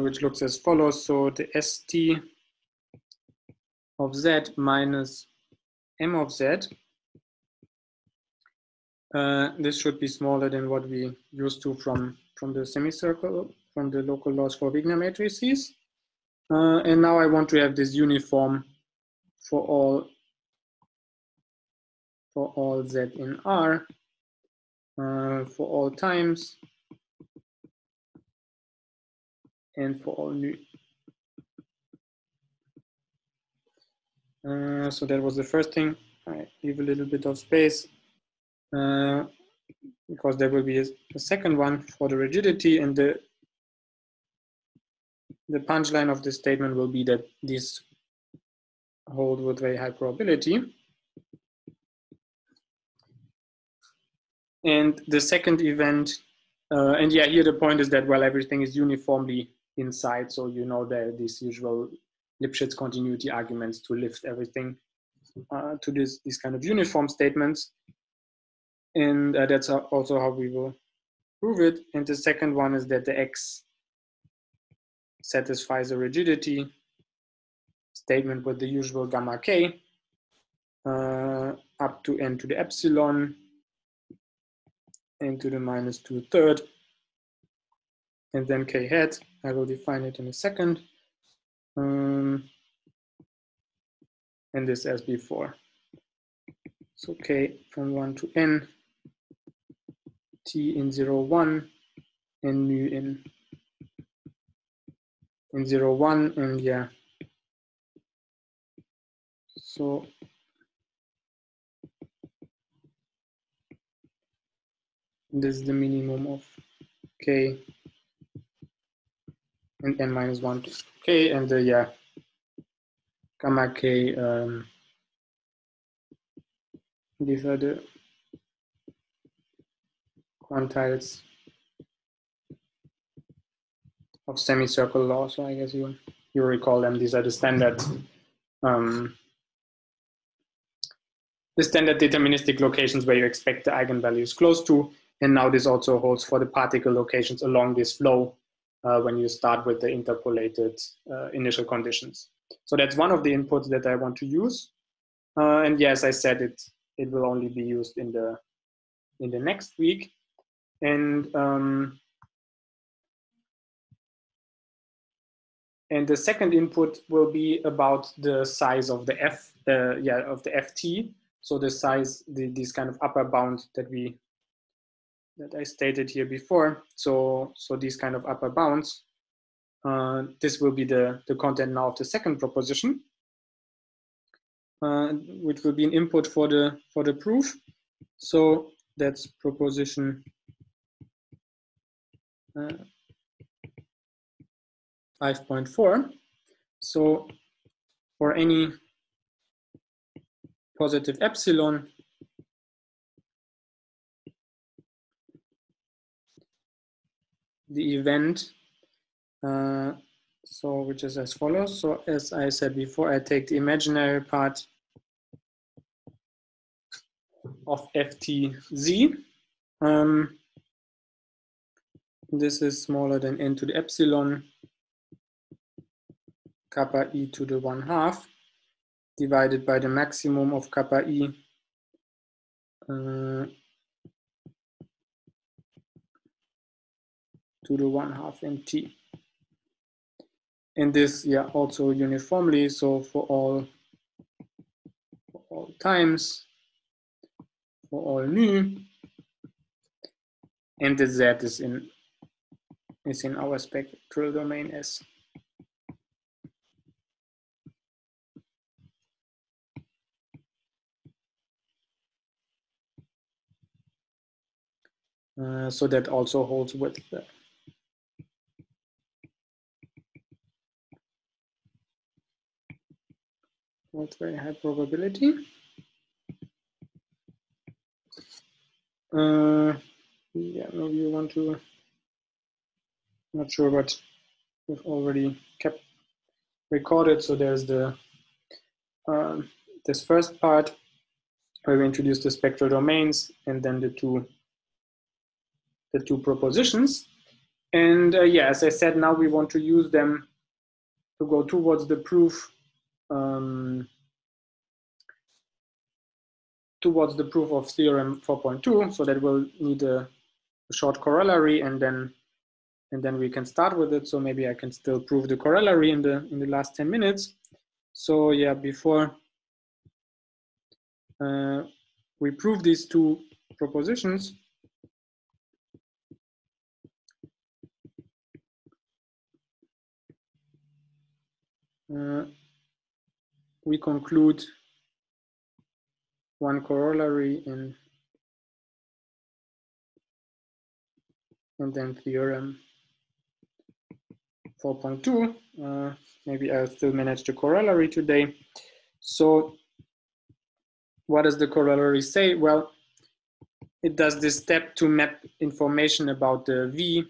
which looks as follows. So the ST of Z minus M of Z, this should be smaller than what we used to from the semicircle, from the local laws for Wigner matrices. And now I want to have this uniform for all Z in R, for all times, and for all nu. So that was the first thing. I leave a little bit of space because there will be a second one for the rigidity, and the punchline of this statement will be that these hold with very high probability. And the second event, and yeah, here the point is that, well, everything is uniformly inside, so you know there are these usual Lipschitz continuity arguments to lift everything to these kind of uniform statements. And that's also how we will prove it. And the second one is that the X satisfies a rigidity statement with the usual gamma K up to n to the epsilon n to the -2/3, and then K hat. I will define it in a second. And this as before. So K from 1 to n, T in 0, 1, and mu in 0, 1, and yeah. So this is the minimum of K and n minus 1 to K, and the yeah, gamma K, these are the quantiles of semicircle law. So I guess you recall them. These are the standard deterministic locations where you expect the eigenvalues close to. And now this also holds for the particle locations along this flow when you start with the interpolated initial conditions. So that's one of the inputs that I want to use. And yes, I said it will only be used in the next week. And the second input will be about the size of the of the FT. So the size, this kind of upper bound that I stated here before. So these kind of upper bounds. This will be the content now of the second proposition, which will be an input for the proof. So that's proposition 5.4. So for any positive epsilon, the event, so which is as follows. So as I said before, I take the imaginary part of FTZ. This is smaller than n to the epsilon kappa e to the 1/2 divided by the maximum of kappa e to the 1/2 nt. And this, yeah, also uniformly, so for all times, for all nu, and the Z is in our spectral domain S. So that also holds with very high probability. Yeah, maybe you want to, not sure, but we've already kept recorded. So there's the this first part where we introduce the spectral domains, and then the two propositions. And yeah, as I said, now we want to use them to go towards the proof, of theorem 4.2. So that will need a short corollary, and then and then we can start with it. So maybe I can still prove the corollary in the last 10 minutes. So yeah, before we prove these two propositions, we conclude one corollary and then theorem 4.2. Maybe I'll still manage the corollary today. So what does the corollary say? Well, it does this step to map information about the V,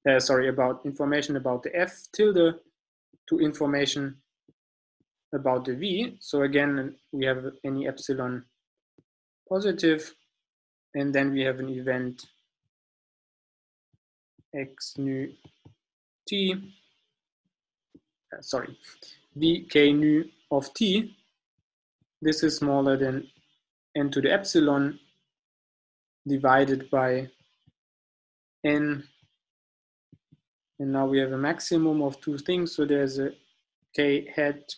about information about the F tilde to information about the V. So again, we have any epsilon positive, and then we have an event x nu t, v k nu of t. This is smaller than n to the epsilon divided by n, and now we have a maximum of two things. So there's a k hat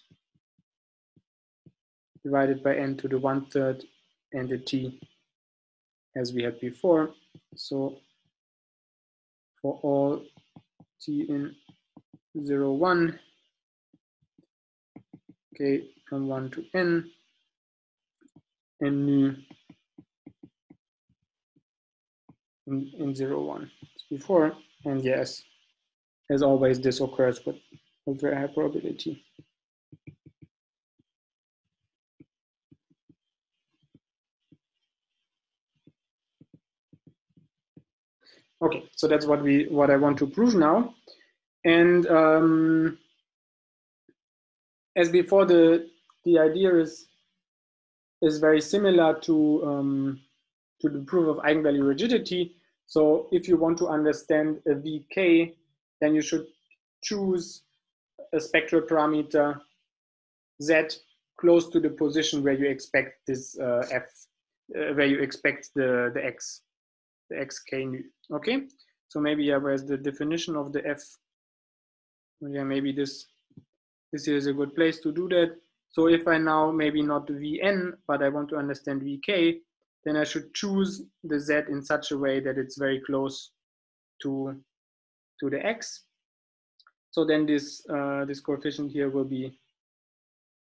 divided by n to the 1/3 and the t as we had before. So for all t in 0, 1, k from 1 to n, and nu in 0, 1 before. And yes, as always, this occurs with very high probability. Okay, so that's what I want to prove now. And as before, the idea is very similar to the proof of eigenvalue rigidity. So if you want to understand a VK, then you should choose a spectral parameter Z close to the position where you expect this F, where you expect the X, the XK nu. Okay, so maybe yeah, where's the definition of the F? Yeah, maybe this here is a good place to do that. So if I now maybe not Vn, but I want to understand Vk, then I should choose the Z in such a way that it's very close to the X. So then this coefficient here will be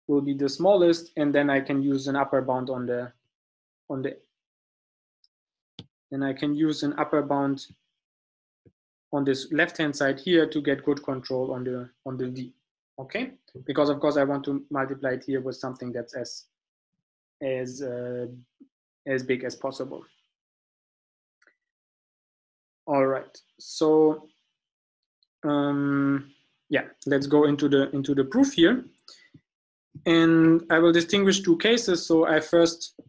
the smallest, and then I can use an upper bound and I can use an upper bound on this left-hand side here to get good control on the V. Okay, because of course I want to multiply it here with something that's as big as possible. All right, so yeah, let's go into the proof here, and I will distinguish two cases. So I first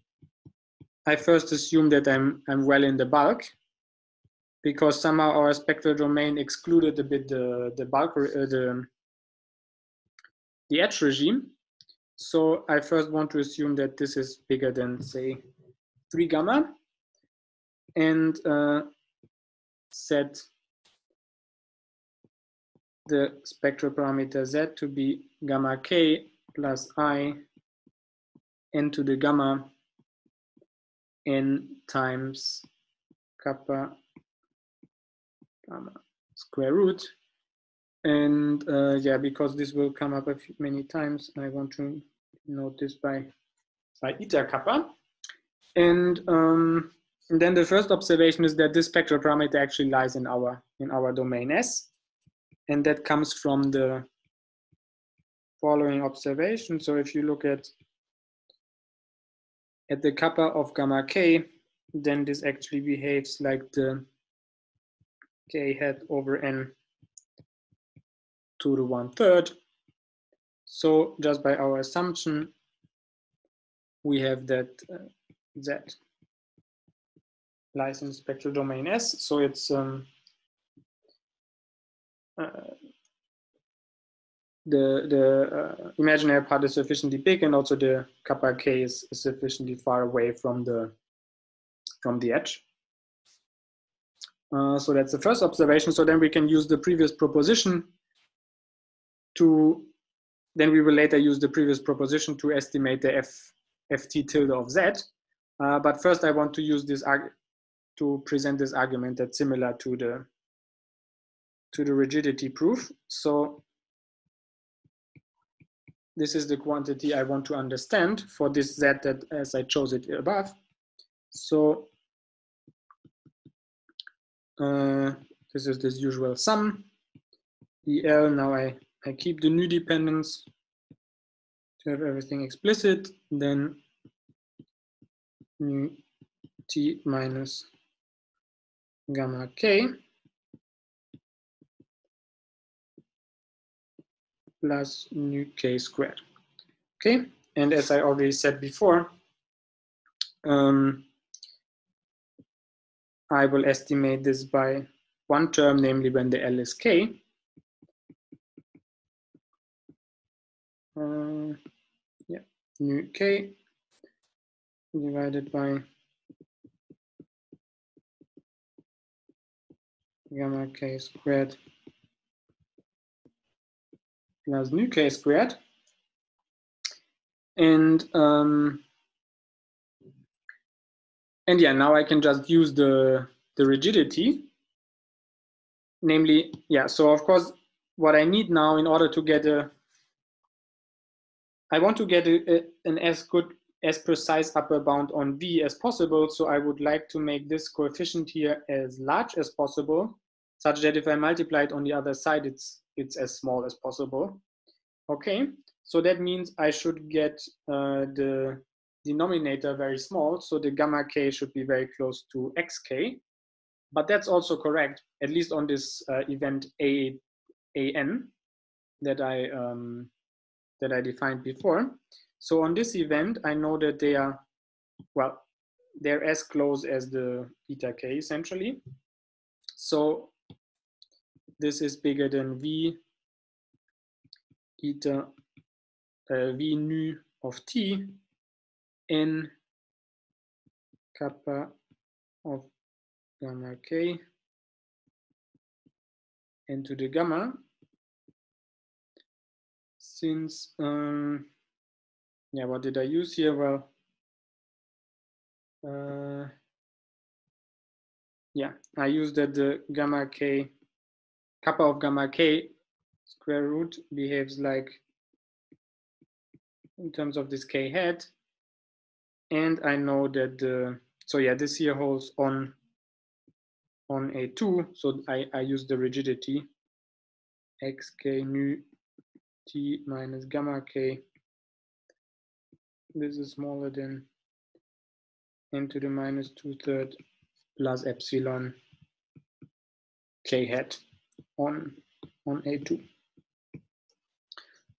assume that I'm well in the bulk, because somehow our spectral domain excluded a bit the bulk the edge regime. So I first want to assume that this is bigger than, say, 3 gamma, and set the spectral parameter Z to be gamma k plus I n to the gamma n times kappa gamma square root. And yeah, because this will come up many times, I want to note this by eta kappa. And then the first observation is that this spectral parameter actually lies in our domain S, and that comes from the following observation. So if you look at the kappa of gamma k, then this actually behaves like the k hat over n to the 1/3. So just by our assumption, we have that Z lies in spectral domain S. So it's the imaginary part is sufficiently big, and also the kappa k is sufficiently far away from the edge. So that's the first observation. So then we can use the previous proposition to, then we will later use the previous proposition to estimate the ft tilde of z. But first I want to use this to present this argument that's similar to the rigidity proof. So this is the quantity I want to understand for this z that as I chose it above. So this is this usual sum. EL, now I keep the nu dependence to have everything explicit, then nu t minus gamma k plus nu k squared. Okay, and as I already said before, I will estimate this by one term, namely when the L is k. Nu k divided by gamma k squared plus nu k squared. And yeah, now I can just use the rigidity. Namely, yeah, so of course, what I need now in order to get I want to get an as good, as precise upper bound on V as possible. So I would like to make this coefficient here as large as possible, such that if I multiply it on the other side, it's as small as possible. Okay, so that means I should get the denominator very small. So the gamma k should be very close to xk. But that's also correct, at least on this event an that I defined before. So on this event, I know that they are, well, they're as close as the eta k essentially. So this is bigger than v eta v nu of t n kappa of gamma k n to the gamma, since yeah, what did I use here? Well, yeah, I used that the gamma k, kappa of gamma k square root behaves like in terms of this k hat, and I know that so yeah, this here holds on A2, so I use the rigidity xk nu t minus gamma k. This is smaller than n to the minus 2/3 plus epsilon k hat on A2.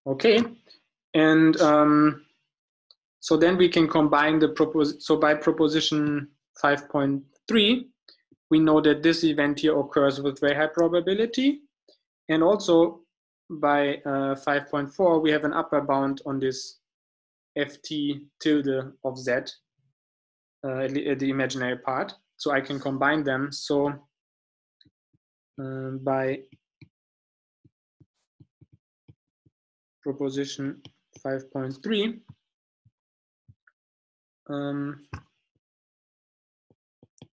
Okay, and so then we can combine the so by proposition 5.3, we know that this event here occurs with very high probability, and also by 5.4 we have an upper bound on this ft tilde of z, the imaginary part. So I can combine them. So by proposition 5.3, and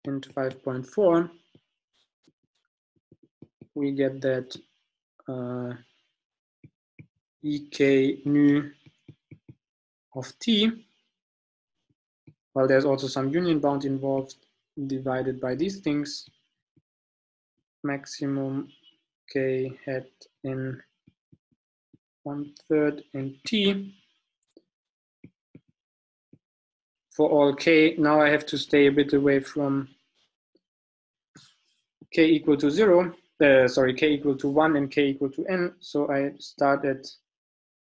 5.4, we get that ek nu of t, well, there's also some union bound involved, divided by these things, maximum k hat in 1/3 and t for all k. Now I have to stay a bit away from k equal to 0, sorry, k equal to 1 and k equal to n. So I start at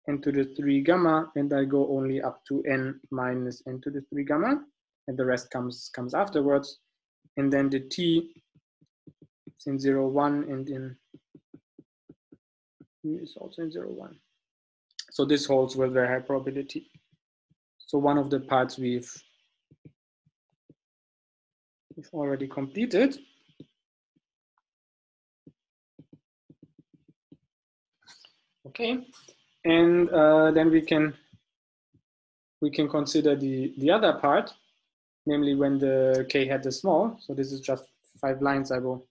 n to the 3 gamma, and I go only up to n minus n to the 3 gamma, and the rest comes afterwards. And then the t is in 0, 1, and in is also in 0, 1. So this holds with very high probability. So one of the parts we've already completed. Okay, and then we can consider the other part, namely when the k hat is small. So this is just 5 lines. I will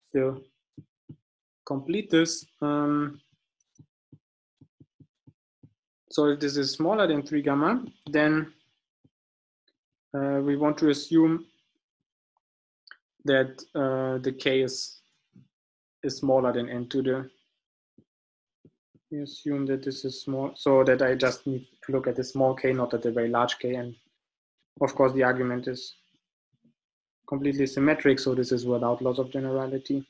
still complete this. So if this is smaller than 3 gamma, then we want to assume that the k is smaller than n to the. We assume that this is small, so that I just need to look at the small k, not at the very large k. And of course, the argument is completely symmetric, so this is without loss of generality.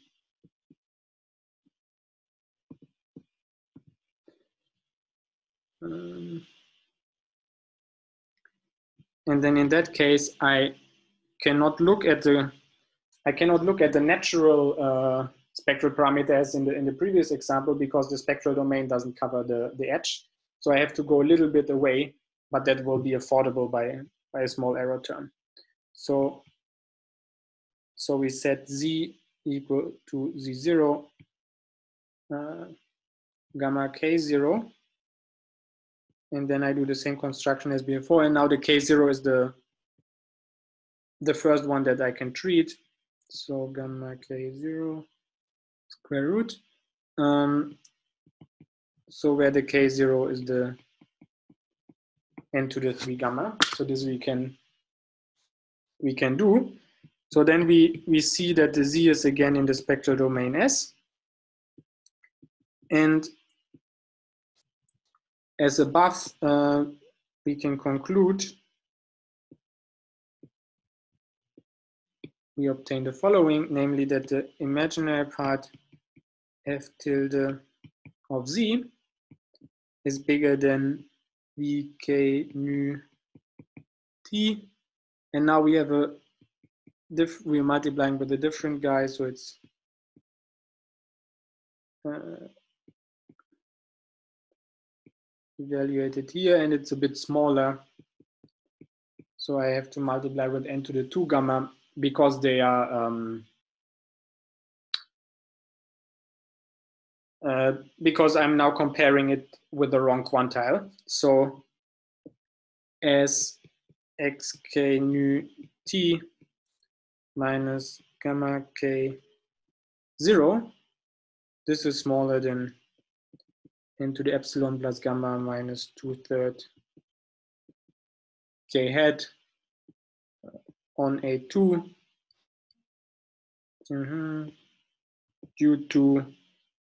And then in that case, I cannot look at the natural spectral parameters in the previous example, because the spectral domain doesn't cover the edge. So I have to go a little bit away, but that will be affordable by a small error term. So we set z equal to z0 gamma k0, and then I do the same construction as before. And now the k0 is the first one that I can treat. So gamma k0 square root. So where the k0 is the n to the 3 gamma. So this we can do. So then we see that the z is again in the spectral domain S. And as above, we can conclude, we obtain the following, namely that the imaginary part f tilde of z is bigger than vk nu t. And now we have we're multiplying with a different guy, so it's evaluated here, and it's a bit smaller. So I have to multiply with n to the 2 gamma, because they are because I'm now comparing it with the wrong quantile. So as xk nu t minus gamma k 0, this is smaller than n to the epsilon plus gamma minus 2/3 k hat on A2 due to,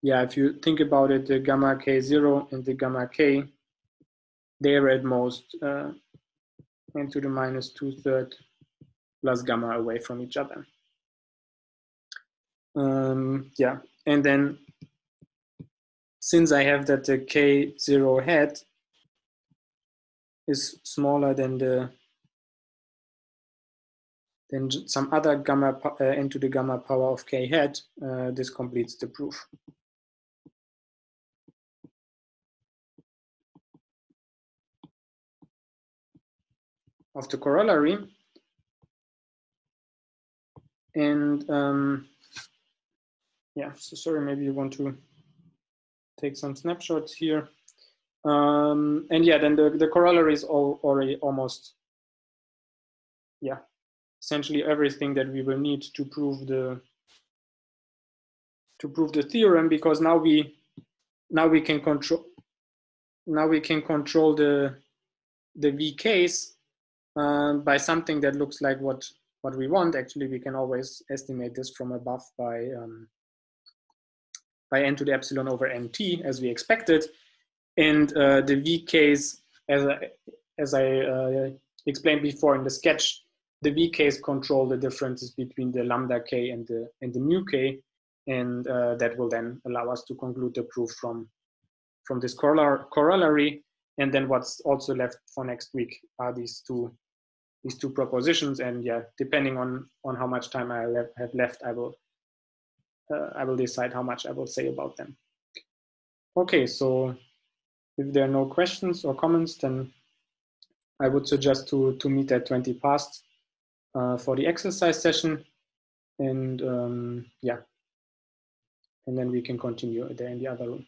yeah, if you think about it, the gamma k0 and the gamma k, they are at most n to the minus 2/3 plus gamma away from each other. Yeah, and then since I have that the k0 hat is smaller than some other gamma n to the gamma power of k hat, this completes the proof. Of the corollary. And yeah, so sorry, maybe you want to take some snapshots here. And yeah, then the corollary is already almost, yeah, essentially everything that we will need to prove the theorem, because now we can control the vk's by something that looks like what we want. Actually, we can always estimate this from above by n to the epsilon over nt, as we expected. And the vk's, as I explained before in the sketch, the vk's control the differences between the lambda k and the mu k, and that will then allow us to conclude the proof from this corollary. And then what's also left for next week are these two propositions. And yeah, depending on how much time I have left, I will decide how much I will say about them. Okay, so if there are no questions or comments, then I would suggest to meet at 20 past for the exercise session. And yeah, and then we can continue there in the other room.